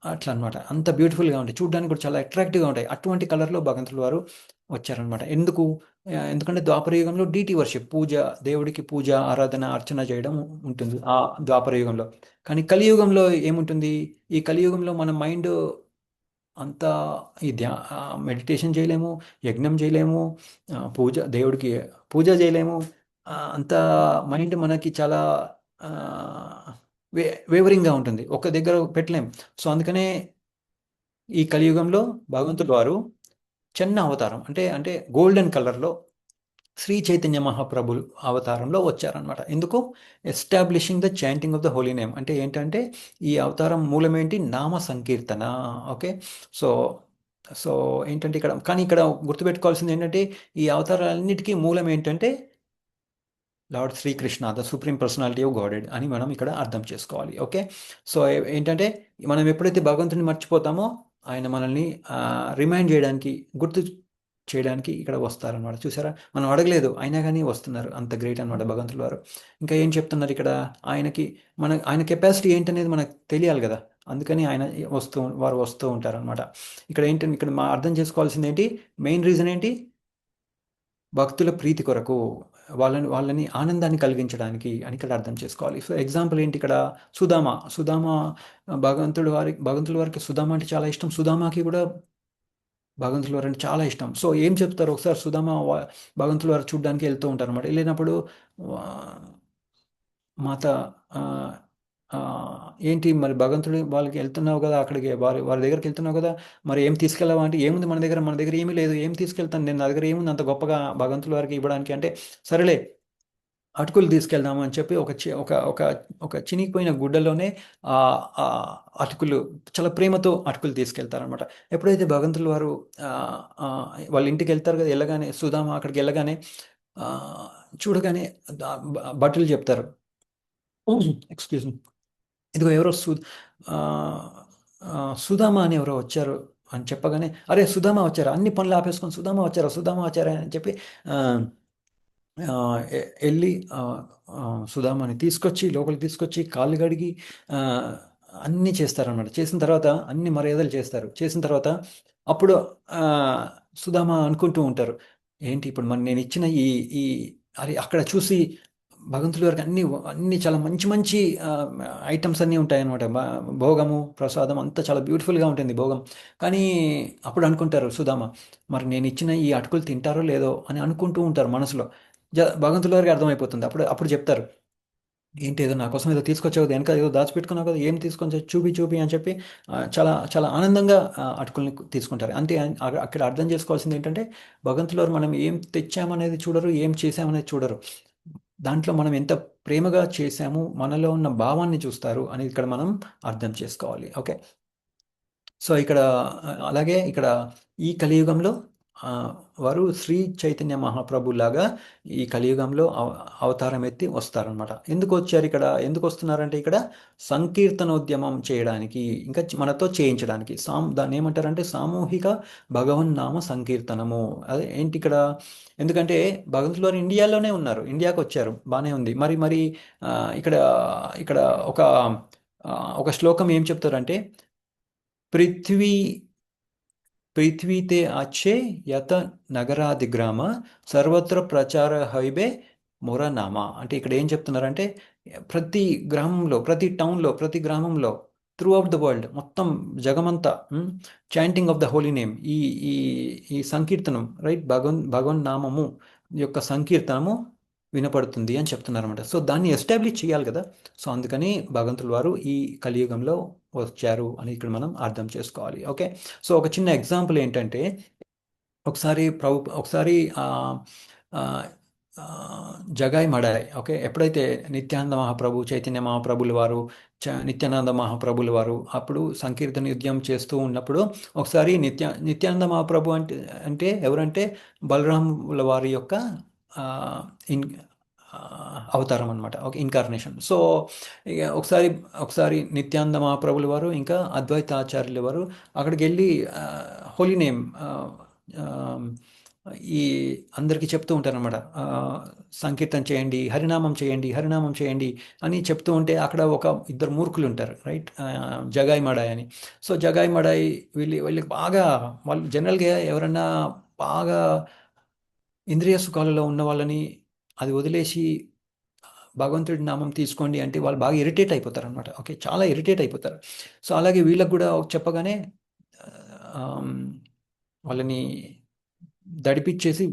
అట్లా అనమాట. అంత బ్యూటిఫుల్గా ఉంటాయి, చూడడానికి కూడా చాలా అట్రాక్టివ్గా ఉంటాయి. అటువంటి కలర్లో భగవంతుల వారు వచ్చారనమాట. ఎందుకంటే ద్వాపర యుగంలో డీటీ వర్షిప్, దేవుడికి పూజ, ఆరాధన, అర్చన చేయడం ఉంటుంది ఆ ద్వాపర యుగంలో. కానీ కలియుగంలో ఏముంటుంది, ఈ కలియుగంలో మన మైండ్ అంతా ఈ మెడిటేషన్ చేయలేము, యజ్ఞం చేయలేము, దేవుడికి పూజ చేయలేము. అంత మైండ్ మనకి చాలా ఆ, వేవరింగ్గా ఉంటుంది, ఒక దగ్గర పెట్టలేము. సో అందుకనే ఈ కలియుగంలో భగవంతుడు వారు చిన్న అవతారం, అంటే అంటే గోల్డెన్ కలర్లో శ్రీ చైతన్య మహాప్రభు అవతారంలో వచ్చారనమాట. ఎందుకు? Establishing the chanting of the holy name. అంటే ఏంటంటే ఈ అవతారం మూలం ఏంటి, నామ సంకీర్తన. ఓకే. సో సో ఏంటంటే ఇక్కడ, కానీ ఇక్కడ గుర్తుపెట్టుకోవాల్సింది ఏంటంటే, ఈ అవతారాలన్నిటికీ మూలం ఏంటంటే lord Shri Krishna, the supreme personality of Godhead అని మనం ఇక్కడ అర్థం చేసుకోవాలి. ఓకే. సో ఏంటంటే మనం ఎప్పుడైతే భగవంతుని మర్చిపోతామో, ఆయన మనల్ని రిమైండ్ చేయడానికి, గుర్తు చేయడానికి ఇక్కడ వస్తారనమాట. చూసారా? మనం అడగలేదు అయినా కానీ వస్తున్నారు. అంత గ్రేట్ అనమాట భగవంతుల వారు. ఇంకా ఏం చెప్తున్నారు ఇక్కడ? ఆయనకి ఆయన కెపాసిటీ ఏంటనేది మనకు తెలియాలి కదా! అందుకని వారు వస్తూ ఉంటారనమాట. ఇక్కడ ఏంటంటే ఇక్కడ అర్థం చేసుకోవాల్సింది ఏంటి? మెయిన్ రీజన్ ఏంటి? భక్తుల ప్రీతి కొరకు, వాళ్ళని ఆనందాన్ని కలిగించడానికి అని ఇక్కడ అర్థం చేసుకోవాలి. సో ఎగ్జాంపుల్ ఏంటి ఇక్కడ? సుధామ భగవంతుల వారికి సుధామ అంటే చాలా ఇష్టం. సుధామకి కూడా భగవంతుల వారు అంటే చాలా ఇష్టం. సో ఏం చెప్తారు? ఒకసారి భగవంతుల వారు చూడ్డానికి వెళ్తూ ఉంటారు అనమాట. వెళ్ళినప్పుడు ఆ, మాత ఆ, ఆ, ఏంటి మరి భగవంతుడి వాళ్ళకి వెళ్తున్నావు కదా, అక్కడికి వారి దగ్గరికి వెళ్తున్నావు కదా, మరి ఏం తీసుకెళ్ళవా అంటే, ఏముంది మన దగ్గర ఏమీ లేదు, ఏం తీసుకెళ్తాను నేను, నా దగ్గర ఏముంది అంత గొప్పగా భగవంతుల వారికి ఇవ్వడానికి అంటే, సరేలే అటుకులు తీసుకెళ్దాము అని చెప్పి ఒక చినిగిపోయిన గుడ్డలోనే ఆ ఆ అటుకులు, చాలా ప్రేమతో అటుకులు తీసుకెళ్తారనమాట. ఎప్పుడైతే భగవంతుల వారు ఆ, ఆ, వాళ్ళ ఇంటికి వెళ్తారు కదా, వెళ్ళగానే సుధామ అక్కడికి వెళ్ళగానే ఆ, చూడగానే భటులు చెప్తారు, ఎక్స్క్యూజ్ మీ, ఇదిగో ఎవరో ఆ, సుధామ అని ఎవరో వచ్చారు అని చెప్పగానే, అరే సుధామ వచ్చారా, అన్ని పనులు ఆపేసుకొని సుధామ వచ్చారా అని చెప్పి ఆ, వెళ్ళి సుధామని తీసుకొచ్చి లోపలికి తీసుకొచ్చి కాళ్ళు కడిగి ఆ, అన్నీ చేస్తారన్నమాట. చేసిన తర్వాత అన్ని మర్యాదలు చేస్తారు. చేసిన తర్వాత అప్పుడు ఆ, సుధామ అనుకుంటూ ఉంటారు, ఏంటి ఇప్పుడు మరి నేను ఇచ్చిన ఈ ఈ అది అక్కడ చూసి భగవంతుడి వారికి అన్ని అన్ని చాలా మంచి మంచి ఐటమ్స్ అన్నీ ఉంటాయన్నమాట. భోగము ప్రసాదం అంతా చాలా బ్యూటిఫుల్గా ఉంటుంది భోగం. కానీ అప్పుడు అనుకుంటారు సుధామ, మరి నేను ఇచ్చిన ఈ అటుకులు తింటారో లేదో అని అనుకుంటూ ఉంటారు మనసులో. భగవంతుల వారికి అర్థమైపోతుంది. అప్పుడు అప్పుడు చెప్తారు, ఏంటి ఏదో నా కోసం ఏదో తీసుకొచ్చావు కదా, వెనక ఏదో దాచిపెట్టుకున్నావు కదా, ఏం తీసుకొని చూపి చూపి అని చెప్పి చాలా చాలా ఆనందంగా అటుకుల్ని తీసుకుంటారు. అంటే అక్కడ అర్థం చేసుకోవాల్సింది ఏంటంటే, భగవంతుల వారు మనం ఏం తెచ్చామనేది చూడరు, ఏం చేశామనేది చూడరు. దాంట్లో మనం ఎంత ప్రేమగా చేశాము, మనలో ఉన్న భావాన్ని చూస్తారు అని ఇక్కడ మనం అర్థం చేసుకోవాలి. ఓకే. సో ఇక్కడ అలాగే ఇక్కడ ఈ కలియుగంలో ఆ, వారు శ్రీ చైతన్య మహాప్రభులాగా ఈ కలియుగంలో అవతారం ఎత్తి వస్తారనమాట. ఎందుకు వచ్చారు ఇక్కడ? ఎందుకు వస్తున్నారంటే ఇక్కడ సంకీర్తనోద్యమం చేయడానికి, ఇంకా మనతో చేయించడానికి. దాన్ని ఏమంటారంటే సామూహిక భగవన్నామ సంకీర్తనము. అదే ఏంటి ఇక్కడ? ఎందుకంటే భగవంతులు వారు ఇండియాలోనే ఉన్నారు, ఇండియాకి వచ్చారు, బాగానే ఉంది. మరి మరి ఆ, ఇక్కడ ఇక్కడ ఒక ఆ, ఒక శ్లోకం ఏం చెప్తారంటే, పృథ్వీ పృథ్వీతే అచ్చే యత నగరాదిగ్రామ సర్వత్ర ప్రచార హైబే మొరనామా. అంటే ఇక్కడ ఏం చెప్తున్నారంటే, ప్రతి గ్రామంలో, ప్రతి టౌన్లో, ప్రతి గ్రామంలో, త్రూ అవుట్ ద వరల్డ్, మొత్తం జగమంతా chanting of the holy name, ఈ ఈ ఈ సంకీర్తనం, రైట్, భగవన్ నామము యొక్క సంకీర్తనము వినపడుతుంది అని చెప్తున్నారన్నమాట. సో దాన్ని ఎస్టాబ్లిష్ చేయాలి కదా. సో అందుకని భగవంతుల వారు ఈ కలియుగంలో వచ్చారు అని ఇక్కడ మనం అర్థం చేసుకోవాలి. ఓకే. సో ఒక చిన్న ఎగ్జాంపుల్ ఏంటంటే, ఒకసారి ఆ, ఆ, జగాయ్ మడాయ్, ఓకే, ఎప్పుడైతే నిత్యానంద మహాప్రభు, చైతన్య మహాప్రభుల వారు, నిత్యానంద మహాప్రభుల వారు అప్పుడు సంకీర్తన యుద్ధం చేస్తూ ఉన్నప్పుడు, ఒకసారి నిత్యానంద మహాప్రభు అంటే అంటే ఎవరంటే బలరాముల వారి యొక్క ఆ, ఇన్ ఆ, అవతారం అనమాట, ఓకే, ఇన్కార్నేషన్. సో ఇక ఒకసారి నిత్యానంద మహాప్రభుల వారు ఇంకా అద్వైత ఆచార్యుల వారు అక్కడికి వెళ్ళి హోలీ నేమ్ ఈ అందరికీ చెప్తూ ఉంటారనమాట. సంకీర్తన చేయండి, హరినామం చేయండి, హరినామం చేయండి అని చెప్తూ ఉంటే అక్కడ ఇద్దరు మూర్ఖులు ఉంటారు, రైట్, జగాయ్ మడాయ్ అని. సో జగాయ్ మడాయ్ వీళ్ళకి బాగా, వాళ్ళు జనరల్గా ఎవరన్నా బాగా ఇంద్రియ సుఖాలలో ఉన్న వాళ్ళని అది వదిలేసి భగవంతుడి నామం తీసుకోండి అంటే వాళ్ళు బాగా ఇరిటేట్ అయిపోతారు అనమాట. ఓకే, చాలా ఇరిటేట్ అయిపోతారు. సో అలాగే వీళ్ళకి కూడా చెప్పగానే ఆమ్, వాళ్ళని దడిపిచ్చేసి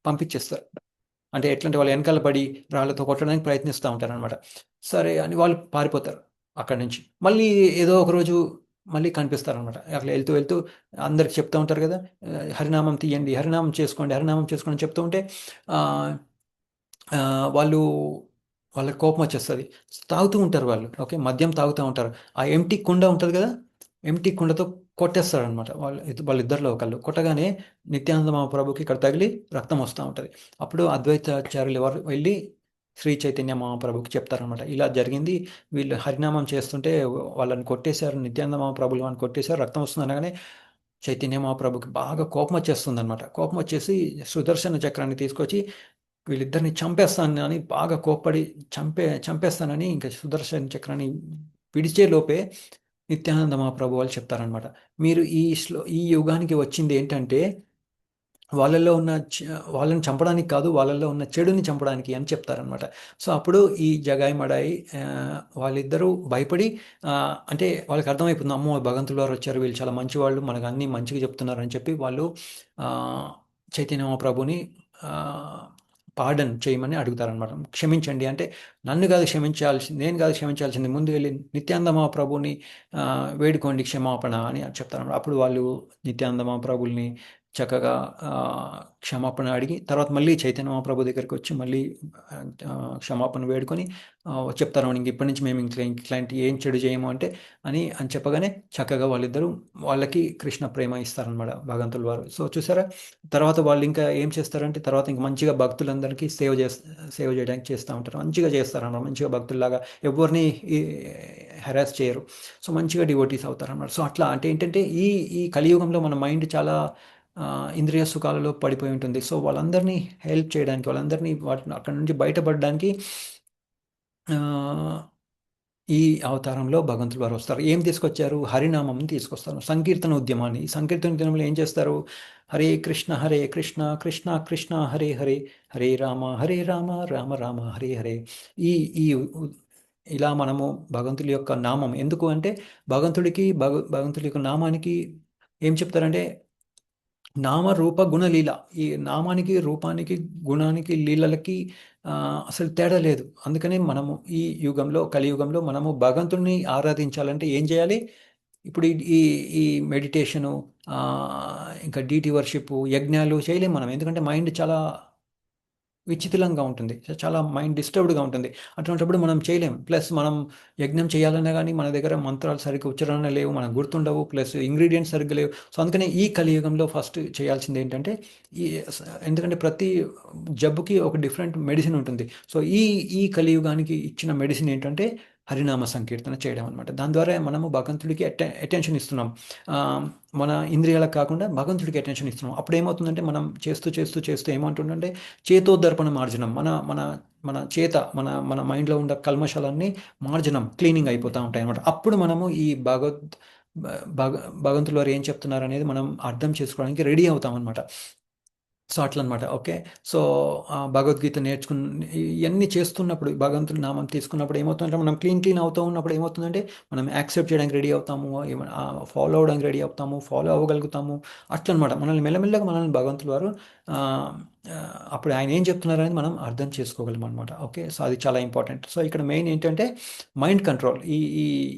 పంపించేస్తారు. అంటే ఎట్లంటే వాళ్ళు వెనకాల పడి రాళ్ళతో కొట్టడానికి ప్రయత్నిస్తూ ఉంటారనమాట. సరే అని వాళ్ళు పారిపోతారు అక్కడి నుంచి. మళ్ళీ ఏదో ఒక రోజు మళ్ళీ కనిపిస్తారనమాట. అట్లా వెళ్తూ వెళ్తూ అందరికి చెప్తూ ఉంటారు కదా, హరినామం తీయండి, హరినామం చేసుకోండి, హరినామం చేసుకోండి అని చెప్తూ ఉంటే ఆ, ఆ, వాళ్ళు వాళ్ళకి కోపం వచ్చేస్తుంది. తాగుతూ ఉంటారు వాళ్ళు, ఓకే, మద్యం తాగుతూ ఉంటారు. ఆ ఎంటీ కుండ ఉంటుంది కదా, ఎంటీ కుండతో కొట్టేస్తారనమాట వాళ్ళిద్దరిలో ఒకళ్ళు. కొట్టగానే నిత్యానంద మహాప్రభుకి ఇక్కడ తగిలి రక్తం వస్తూ ఉంటుంది. అప్పుడు అద్వైతాచార్యులు ఎవరు వెళ్ళి శ్రీ చైతన్య మహాప్రభుకి చెప్తారనమాట, ఇలా జరిగింది, వీళ్ళు హరినామం చేస్తుంటే వాళ్ళని కొట్టేశారు, నిత్యానంద మహాప్రభులు వాళ్ళని కొట్టేశారు, రక్తం వస్తుంది అనగానే చైతన్య మహాప్రభుకి బాగా కోపం వచ్చేస్తుందన్నమాట. కోపం వచ్చేసి సుదర్శన చక్రాన్ని తీసుకొచ్చి వీళ్ళిద్దరిని చంపేస్తాను అని బాగా కోప్పడి చంపేస్తానని ఇంకా సుదర్శన చక్రాన్ని విడిచే లోపే నిత్యానంద మహాప్రభు వాళ్ళు చెప్తారనమాట. మీరు ఈ యుగానికి వచ్చింది ఏంటంటే వాళ్ళల్లో ఉన్న వాళ్ళని చంపడానికి కాదు, వాళ్ళల్లో ఉన్న చెడుని చంపడానికి అని చెప్తారనమాట. సో అప్పుడు ఈ జగాయి మడాయి వాళ్ళిద్దరూ భయపడి అంటే వాళ్ళకి అర్థమైపోతుంది, అమ్మో భగవంతుల వారు వచ్చారు, వీళ్ళు చాలా మంచివాళ్ళు, మనకు అన్నీ మంచిగా చెప్తున్నారు అని చెప్పి వాళ్ళు ఆ, చైతన్య మహాప్రభుని పార్డన్ చేయమని అడుగుతారనమాట. క్షమించండి అంటే, నన్ను కాదు క్షమించాల్సింది, నేను కాదు క్షమించాల్సింది, ముందు వెళ్ళి నిత్యానంద మహాప్రభుని వేడుకోండి క్షమాపణ అని చెప్తారన్నమాట. అప్పుడు వాళ్ళు నిత్యానంద మహాప్రభుల్ని చక్కగా ఆ, క్షమాపణ అడిగి తర్వాత మళ్ళీ చైతన్య మహాప్రభు దగ్గరికి వచ్చి మళ్ళీ క్షమాపణ వేడుకొని చెప్తారు, ఇంక ఇప్పటి నుంచి మేము ఇట్లాంటి ఏం చెడు చేయము అంటే అని చెప్పగానే చక్కగా వాళ్ళిద్దరూ వాళ్ళకి కృష్ణ ప్రేమ ఇస్తారనమాట భగవంతుల వారు. సో చూసారా, తర్వాత వాళ్ళు ఇంకా ఏం చేస్తారంటే తర్వాత ఇంక మంచిగా భక్తులందరికీ సేవ చేయడానికి చేస్తూ ఉంటారు, మంచిగా చేస్తారన్నమాట. మంచిగా భక్తుల్లాగా ఎవరిని హెరాస్ చేయరు. సో మంచిగా డివోటీస్ అవుతారన్నమాట. సో అట్లా అంటే ఏంటంటే ఈ కలియుగంలో మన మైండ్ చాలా ఇంద్రియ సుఖాలలో పడిపోయి ఉంటుంది. సో వాళ్ళందరినీ హెల్ప్ చేయడానికి, వాళ్ళందరినీ వాటిని అక్కడి నుంచి బయటపడడానికి ఆ, ఈ అవతారంలో భగవంతులు వారు వస్తారు. ఏం తీసుకొచ్చారు? హరినామం తీసుకొస్తారు, సంకీర్తన ఉద్యమాన్ని. ఈ సంకీర్తన ఉద్యమంలో ఏం చేస్తారు? హరే కృష్ణ కృష్ణ కృష్ణ హరే హరే, హరే రామ రామ రామ హరే హరే. ఈ ఈ ఉ- ఇలా మనము భగవంతుడి యొక్క నామం ఎందుకు అంటే భగవంతుడి యొక్క నామానికి ఏం చెప్తారంటే నామ రూప గుణ లీల. ఈ నామానికి, రూపానికి, గుణానికి, లీలలకి అసలు తేడా లేదు. అందుకనే మనము ఈ యుగంలో, కలియుగంలో మనము భగవంతుడిని ఆరాధించాలంటే ఏం చేయాలి? ఇప్పుడు ఈ ఈ ఈ మెడిటేషను, ఇంకా డీటీ వర్షిప్, యజ్ఞాలు చేయలేం మనం. ఎందుకంటే మైండ్ చాలా విచిత్రంగా ఉంటుంది, చాలా మైండ్ డిస్టర్బ్డ్గా ఉంటుంది. అటువంటిప్పుడు మనం చేయలేం. ప్లస్ మనం యజ్ఞం చేయాలన్నా కానీ మన దగ్గర మంత్రాలు సరిగ్గా ఉచ్చారణ లేవు, మనకు గుర్తుండవు, ప్లస్ ఇంగ్రీడియంట్స్ సరిగ్గా లేవు. సో అందుకనే ఈ కలియుగంలో ఫస్ట్ చేయాల్సింది ఏంటంటే ఈ ఎందుకంటే ప్రతి జబ్బుకి ఒక డిఫరెంట్ మెడిసిన్ ఉంటుంది. సో ఈ కలియుగానికి ఇచ్చిన మెడిసిన్ ఏంటంటే హరినామ సంకీర్తన చేయడం అనమాట. దాని ద్వారా మనము భగవంతుడికి అటెన్షన్ ఇస్తున్నాం. ఆ, మన ఇంద్రియాలకు కాకుండా భగవంతుడికి అటెన్షన్ ఇస్తున్నాం. అప్పుడు ఏమవుతుందంటే మనం చేస్తూ చేస్తూ చేస్తూ ఏమంటుందంటే చేతోదర్పణ మార్జనం, మన మన మన చేత మన మన మైండ్లో ఉన్న కల్మషాలన్నీ మార్జనం, క్లీనింగ్ అయిపోతూ ఉంటాయి అనమాట. అప్పుడు మనము ఈ భగ భగవంతుల వారు ఏం చెప్తున్నారు అనేది మనం అర్థం చేసుకోవడానికి రెడీ అవుతాం అనమాట. సో అట్లనమాట. ఓకే. సో భగవద్గీత ఇవన్నీ చేస్తున్నప్పుడు, భగవంతుడి నామం తీసుకున్నప్పుడు ఏమవుతుందంటే మనం క్లీన్ అవుతూ ఉన్నప్పుడు ఏమవుతుందంటే మనం యాక్సెప్ట్ చేయడానికి రెడీ అవుతాము, ఫాలో అవ్వడానికి రెడీ అవుతాము, ఫాలో అవ్వగలుగుతాము. అట్లనమాట మనల్ని మెల్లమెల్లగా మనల్ని భగవంతుల వారు ఆ, ఆ, అప్పుడు ఆయన ఏం చెప్తున్నారని మనం అర్థం చేసుకోగలం అనమాట. ఓకే. సో అది చాలా ఇంపార్టెంట్. సో ఇక్కడ మెయిన్ ఏంటంటే మైండ్ కంట్రోల్. ఈ ఈ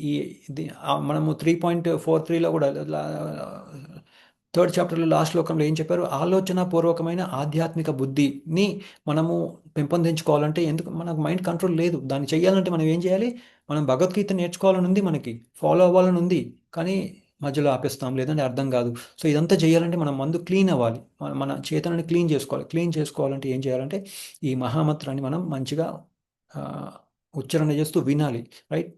ఈ మనము 3.43లో కూడా థర్డ్ చాప్టర్లో లాస్ట్ శ్లోకంలో ఏం చెప్పారు? ఆలోచన పూర్వకమైన ఆధ్యాత్మిక బుద్ధిని మనము పెంపొందించుకోవాలంటే, ఎందుకు మనకు మైండ్ కంట్రోల్ లేదు, దాన్ని చేయాలంటే మనం ఏం చేయాలి? మనం భగవద్గీత నేర్చుకోవాలని ఉంది, మనకి ఫాలో అవ్వాలని ఉంది, కానీ మధ్యలో ఆపేస్తాం, లేదంటే అర్థం కాదు. సో ఇదంతా చేయాలంటే మనం ముందు క్లీన్ అవ్వాలి, మన చేతనని క్లీన్ చేసుకోవాలి. క్లీన్ చేసుకోవాలంటే ఏం చేయాలంటే ఈ మహామంత్రాన్ని మనం మంచిగా ఆ, ఉచ్చారణ చేస్తూ వినాలి. రైట్?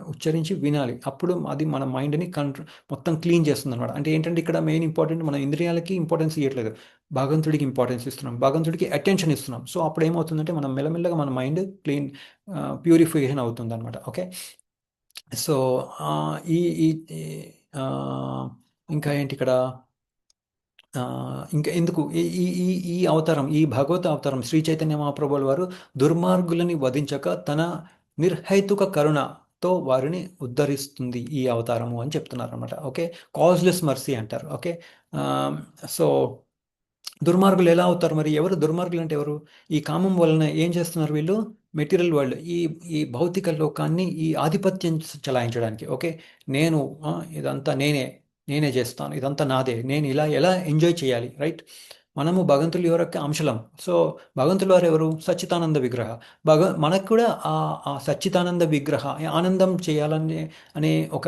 ఉచ్చరించి వినాలి. అప్పుడు అది మన మైండ్ని మొత్తం క్లీన్ చేస్తుంది అనమాట. అంటే ఏంటంటే ఇక్కడ మెయిన్ ఇంపార్టెంట్, మన ఇంద్రియాలకి ఇంపార్టెన్స్ ఇవ్వట్లేదు, భగవంతుడికి ఇంపార్టెన్స్ ఇస్తున్నాం, భగవంతుడికి అటెన్షన్ ఇస్తున్నాం. సో అప్పుడు ఏమవుతుందంటే మనం మెల్లమెల్లగా మన మైండ్ క్లీన్, ప్యూరిఫికేషన్ అవుతుంది అనమాట. ఓకే. సో ఈ ఈ ఈ, ఆ, ఇంకా ఏంటి ఇక్కడ ఆ, ఇంకా ఎందుకు ఈ ఈ ఈ ఈ అవతారం, ఈ భగవత్ అవతారం శ్రీ చైతన్య మహాప్రభుల వారు దుర్మార్గులని వధించక తన నిర్హైతుక కరుణతో వారిని ఉద్ధరిస్తుంది ఈ అవతారము అని చెప్తున్నారు అనమాట. ఓకే. కాజ్లెస్ మర్సీ అంటారు. ఓకే. సో దుర్మార్గులు ఎలా అవుతారు మరి? ఎవరు దుర్మార్గులు అంటే ఎవరు? ఈ కామం వలన ఏం చేస్తున్నారు వీళ్ళు? మెటీరియల్ వరల్డ్, ఈ ఈ భౌతిక లోకాన్ని ఈ ఆధిపత్యం చలాయించడానికి. ఓకే. నేను ఇదంతా నేనే చేస్తాను, ఇదంతా నాదే, నేను ఇలా ఎలా ఎంజాయ్ చేయాలి. రైట్? మనము భగవంతుల యొక్క అంశలం. సో భగవంతుల వారు ఎవరు? సచ్చిదానంద విగ్రహ. మనకు కూడా ఆ సచ్చిదానంద విగ్రహ ఆనందం చేయాలని అనే ఒక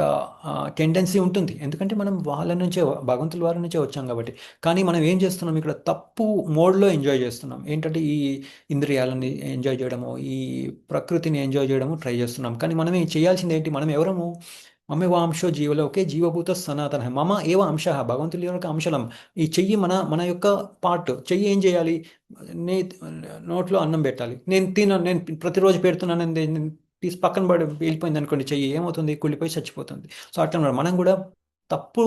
టెండెన్సీ ఉంటుంది. ఎందుకంటే మనం వాళ్ళ నుంచే, భగవంతుల వారి నుంచే వచ్చాం కాబట్టి. కానీ మనం ఏం చేస్తున్నాం ఇక్కడ? తప్పు మోడ్లో ఎంజాయ్ చేస్తున్నాం. ఏంటంటే ఈ ఇంద్రియాలని ఎంజాయ్ చేయడము, ఈ ప్రకృతిని ఎంజాయ్ చేయడము ట్రై చేస్తున్నాం. కానీ మనం ఏం చేయాల్సింది ఏంటి? మనం ఎవరము? మమేవ అంశో జీవలోకే జీవభూత సనాతన మమ ఏవ అంశ భగవంతుడి యొక్క అంశలం. ఈ చెయ్యి మన యొక్క పార్ట్. చెయ్యి ఏం చేయాలి? నే నోట్లో అన్నం పెట్టాలి. నేను ప్రతిరోజు పెడుతున్నాను, నేను తీసి పక్కన పడి వెళ్ళిపోయింది అనుకోండి, చెయ్యి ఏమవుతుంది? కుళ్ళిపోయి చచ్చిపోతుంది. సో అట్లా మనం కూడా తప్పు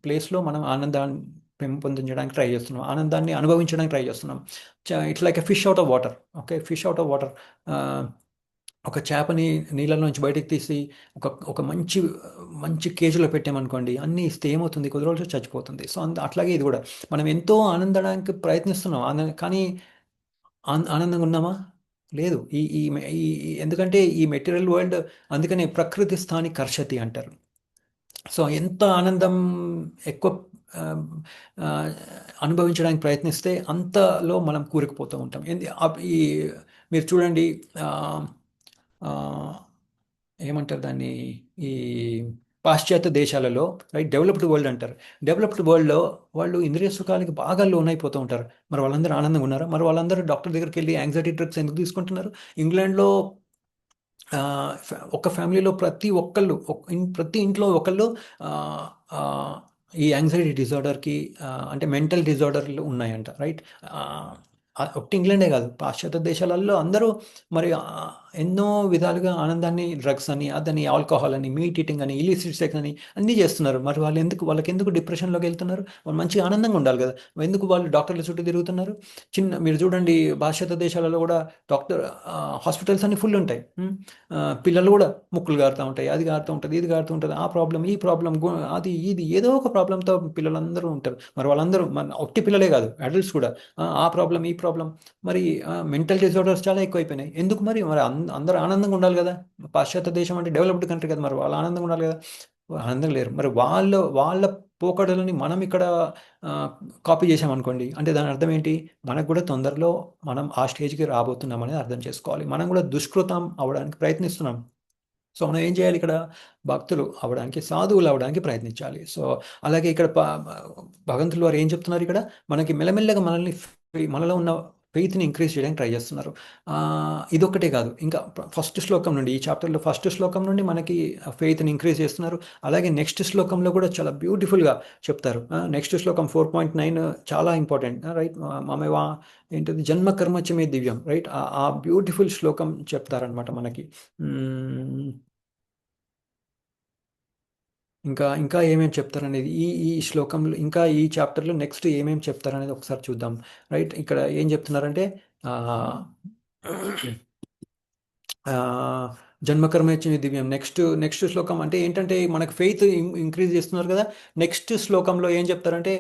ప్లేస్లో మనం ఆనందాన్ని పెంపొందించడానికి ట్రై చేస్తున్నాం, ఆనందాన్ని అనుభవించడానికి ట్రై చేస్తున్నాం. It's like a fish out of water. Okay, fish out of water. ఒక చేపని నీళ్ళలోంచి బయటకు తీసి ఒక ఒక మంచి మంచి కేజీలో పెట్టామనుకోండి, అన్నీ ఇస్తే ఏమవుతుంది? కొద్ది రోజులు చచ్చిపోతుంది. సో అట్లాగే ఇది కూడా మనం ఎంతో ఆనందడానికి ప్రయత్నిస్తున్నాం, కానీ ఆనందంగా ఉన్నామా? లేదు. ఈ ఈ ఎందుకంటే ఈ మెటీరియల్ వరల్డ్, అందుకనే ప్రకృతి స్థాని కర్షతి అంటారు. సో ఎంత ఆనందం ఎక్కువ ఆ, ఆ, అనుభవించడానికి ప్రయత్నిస్తే అంతలో మనం కూరుకుపోతూ ఉంటాం. ఈ మీరు చూడండి, ఆ, ఆ, ఏమంటారు దాన్ని, ఈ పాశ్చాత్య దేశాలలో, రైట్, డెవలప్డ్ వరల్డ్ అంటారు. డెవలప్డ్ వరల్డ్లో వాళ్ళు ఇంద్రియ సుఖాలకి బాగా లోన్ అయిపోతూ ఉంటారు. మరి వాళ్ళందరూ ఆనందంగా ఉన్నారా? మరి వాళ్ళందరూ డాక్టర్ దగ్గరికి వెళ్ళి యాంగ్జైటీ డ్రగ్స్ ఎందుకు తీసుకుంటున్నారు? ఇంగ్లాండ్లో ఒక ఫ్యామిలీలో ప్రతి ఇంట్లో ఒకళ్ళు ఆ, ఆ, ఈ యాంగ్జైటీ డిజార్డర్కి, అంటే మెంటల్ డిజార్డర్లు ఉన్నాయంట, రైట్. ఒకటి ఇంగ్లాండే కాదు, పాశ్చాత్య దేశాలలో అందరూ మరి ఎన్నో విధాలుగా ఆనందాన్ని డ్రగ్స్ అని, అదని, ఆల్కహాల్ అని, మీట్ ఈటింగ్ అని, ఇలిసిట్ సెక్స్ అని అన్నీ చేస్తున్నారు. మరి వాళ్ళకి ఎందుకు డిప్రెషన్లోకి వెళ్తున్నారు? వాళ్ళు మంచిగా ఆనందంగా ఉండాలి కదా. ఎందుకు వాళ్ళు డాక్టర్ల చుట్టూ తిరుగుతున్నారు? మీరు చూడండి, పాశ్చాత్య దేశాలలో కూడా డాక్టర్ హాస్పిటల్స్ అన్ని ఫుల్ ఉంటాయి. పిల్లలు కూడా ముక్కులు గారుతూ ఉంటాయి, అది గారుతూ ఉంటుంది, ఇది గారుతూ ఉంటుంది, ఆ ప్రాబ్లం, ఈ ప్రాబ్లం, అది ఇది ఏదో ఒక ప్రాబ్లంతో పిల్లలందరూ ఉంటారు. మరి వాళ్ళందరూ ఒట్టి పిల్లలే కాదు, అడల్ట్స్ కూడా ఆ ప్రాబ్లం, ఈ ప్రాబ్లం. మరి మెంటల్ డిజార్డర్స్ చాలా ఎక్కువైపోయినాయి. ఎందుకు మరి? అందరూ ఆనందంగా ఉండాలి కదా. పాశ్చాత్య దేశం అంటే డెవలప్డ్ కంట్రీ కదా, మరి వాళ్ళు ఆనందంగా ఉండాలి కదా. ఆనందంగా లేరు. మరి వాళ్ళ పోకడలని మనం ఇక్కడ కాపీ చేసామనుకోండి, అంటే దాని అర్థం ఏంటి? మనకు కూడా తొందరలో మనం ఆ స్టేజ్కి రాబోతున్నాం అనేది అర్థం చేసుకోవాలి. మనం కూడా దుష్కృతం అవ్వడానికి ప్రయత్నిస్తున్నాం. సో మనం ఏం చేయాలి? ఇక్కడ భక్తులు అవ్వడానికి, సాధువులు అవ్వడానికి ప్రయత్నించాలి. సో అలాగే ఇక్కడ భగవంతులు వారు ఏం చెప్తున్నారు ఇక్కడ? మనకి మెల్లమెల్లగా మనలో ఉన్న ఫెయిత్ని ఇంక్రీజ్ చేయడానికి ట్రై చేస్తున్నారు. ఇదొక్కటే కాదు, ఇంకా ఫస్ట్ శ్లోకం నుండి, ఈ చాప్టర్లో ఫస్ట్ శ్లోకం నుండి మనకి ఫెయిత్ని ఇంక్రీజ్ చేస్తున్నారు. అలాగే నెక్స్ట్ శ్లోకంలో కూడా చాలా బ్యూటిఫుల్గా చెప్తారు. నెక్స్ట్ శ్లోకం 4.9 చాలా ఇంపార్టెంట్, రైట్. మమేవా ఏంటది? జన్మ కర్మచమే దివ్యం, రైట్. ఆ బ్యూటిఫుల్ శ్లోకం చెప్తారనమాట మనకి. ఇంకా ఇంకా ఏమేమి చెప్తారనేది ఈ శ్లోకంలో, ఇంకా ఈ చాప్టర్లో నెక్స్ట్ ఏమేమి చెప్తారనేది ఒకసారి చూద్దాం, రైట్. ఇక్కడ ఏం చెప్తున్నారంటే జన్మకర్మేచ్ఛ దివ్యం. నెక్స్ట్ శ్లోకం అంటే ఏంటంటే మనకు ఫెయిత్ ఇంక్రీజ్ చేస్తున్నారు కదా. నెక్స్ట్ శ్లోకంలో ఏం చెప్తారంటే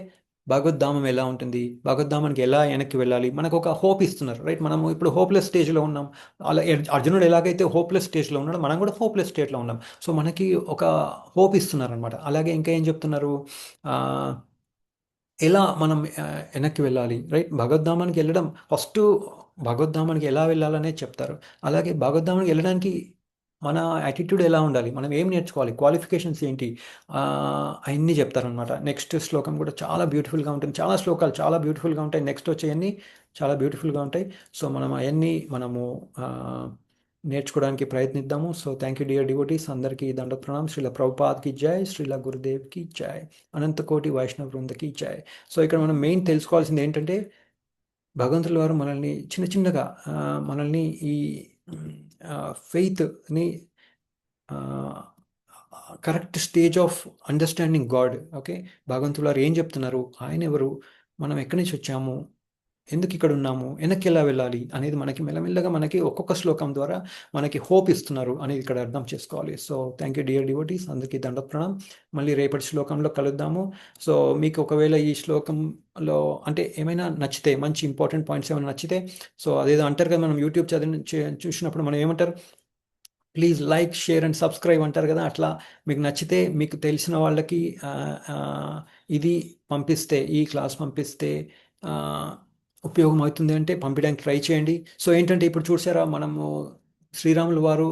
భగవద్ధామం ఎలా ఉంటుంది, భగవద్ధామానికి ఎలా వెనక్కి వెళ్ళాలి, మనకు ఒక హోప్ ఇస్తున్నారు, రైట్. మనము ఇప్పుడు హోప్లెస్ స్టేజ్లో ఉన్నాం. అలా అర్జునుడు ఎలాగైతే హోప్లెస్ స్టేజ్లో ఉన్నాడో మనం కూడా హోప్లెస్ స్టేట్లో ఉన్నాం. సో మనకి ఒక హోప్ ఇస్తున్నారు అనమాట. అలాగే ఇంకా ఏం చెప్తున్నారు? ఎలా మనం వెనక్కి వెళ్ళాలి, రైట్. భగవద్ధామానికి వెళ్ళడం ఫస్ట్, భగవద్ధామానికి ఎలా వెళ్ళాలనేది చెప్తారు. అలాగే భగవద్ధామానికి వెళ్ళడానికి మన యాటిట్యూడ్ ఎలా ఉండాలి, మనం ఏం నేర్చుకోవాలి, క్వాలిఫికేషన్స్ ఏంటి, అవన్నీ చెప్తారనమాట. నెక్స్ట్ శ్లోకం కూడా చాలా బ్యూటిఫుల్గా ఉంటుంది. చాలా శ్లోకాలు చాలా బ్యూటిఫుల్గా ఉంటాయి. నెక్స్ట్ వచ్చేవన్నీ చాలా బ్యూటిఫుల్గా ఉంటాయి. సో మనం అవన్నీ నేర్చుకోవడానికి ప్రయత్నిద్దాము. So thank you dear devotees, అందరికీ దండ ప్రణాం. శ్రీల ప్రభుపాద్కి జై, శ్రీల గురుదేవ్కి జై, అనంతకోటి వైష్ణవ బృందకి జై. సో ఇక్కడ మనం మెయిన్ తెలుసుకోవాల్సింది ఏంటంటే, భగవంతుల వారు మనల్ని చిన్న చిన్నగా మనల్ని ఈ ఫెయిత్ని, correct stage of understanding God, okay. భగవంతుల వారు ఏం చెప్తున్నారు, ఆయన ఎవరు, మనం ఎక్కడి నుంచి వచ్చాము, ఎందుకు ఇక్కడ ఉన్నాము, వెనక్కి ఎలా వెళ్ళాలి అనేది మనకి మెల్లమెల్లగా మనకి ఒక్కొక్క శ్లోకం ద్వారా మనకి హోప్ ఇస్తున్నారు అనేది ఇక్కడ అర్థం చేసుకోవాలి. So thank you dear devotees, అందరికీ దండప్రణం. మళ్ళీ రేపటి శ్లోకంలో కలుద్దాము. సో మీకు ఒకవేళ ఈ శ్లోకంలో అంటే ఏమైనా నచ్చితే, మంచి ఇంపార్టెంట్ పాయింట్స్ ఏమైనా నచ్చితే, సో అదేదో అంటారు కదా, మనం యూట్యూబ్ చూసినప్పుడు మనం ఏమంటారు, please like, share and subscribe అంటారు కదా. అట్లా మీకు నచ్చితే, మీకు తెలిసిన వాళ్ళకి ఇది పంపిస్తే, ఈ క్లాస్ పంపిస్తే ఉపయోగం అవుతుంది అంటే పంపించడానికి ట్రై చేయండి. సో ఏంటంటే ఇప్పుడు చూసారా, మనము శ్రీరాములు వారు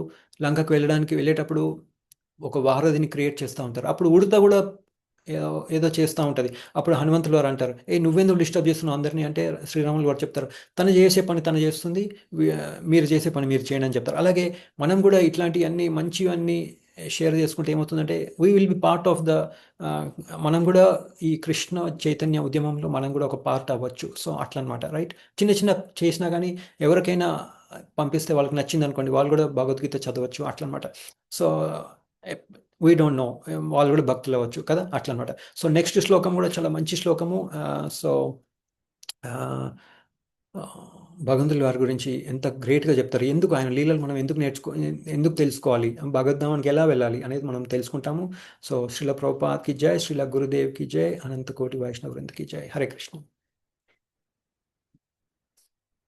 లంకకు వెళ్ళేటప్పుడు ఒక వారధిని క్రియేట్ చేస్తూ ఉంటారు. అప్పుడు ఉడత కూడా ఏదో చేస్తూ ఉంటుంది. అప్పుడు హనుమంతులు వారు అంటారు, నువ్వెందుకు డిస్టర్బ్ చేస్తున్నావు అందరినీ అంటే, శ్రీరాములు వారు చెప్తారు, తను చేసే పని తను చేస్తుంది, మీరు చేసే పని మీరు చేయండి అని చెప్తారు. అలాగే మనం కూడా ఇట్లాంటివన్నీ మంచివన్నీ షేర్ చేసుకుంటే ఏమవుతుందంటే we will be part of the మనం కూడా ఈ కృష్ణ చైతన్య ఉద్యమంలో మనం కూడా ఒక పార్ట్ అవ్వచ్చు. సో అట్లా అనమాట, రైట్? చిన్న చిన్న చేసినా కానీ ఎవరికైనా పంపిస్తే వాళ్ళకి నచ్చింది అనుకోండి, వాళ్ళు కూడా భగవద్గీత చదవచ్చు అట్లా అనమాట. సో వీ డోంట్ నో, వాళ్ళు కూడా భక్తులు అవ్వచ్చు కదా, అట్లా అనమాట. సో నెక్స్ట్ శ్లోకం కూడా చాలా మంచి శ్లోకము. సో భగవంతుల వారి గురించి ఎంత గ్రేట్గా చెప్తారు, ఎందుకు ఆయన లీలలు మనం ఎందుకు ఎందుకు తెలుసుకోవాలి, భగవద్ధామానికి ఎలా వెళ్ళాలి అనేది మనం తెలుసుకుంటాము. సో శ్రీల ప్రభుపాద్ కి జై, శ్రీల గురుదేవ్ కి జై, అనంత కోటి వైష్ణవ వృంద్ కి జై. హరే కృష్ణ.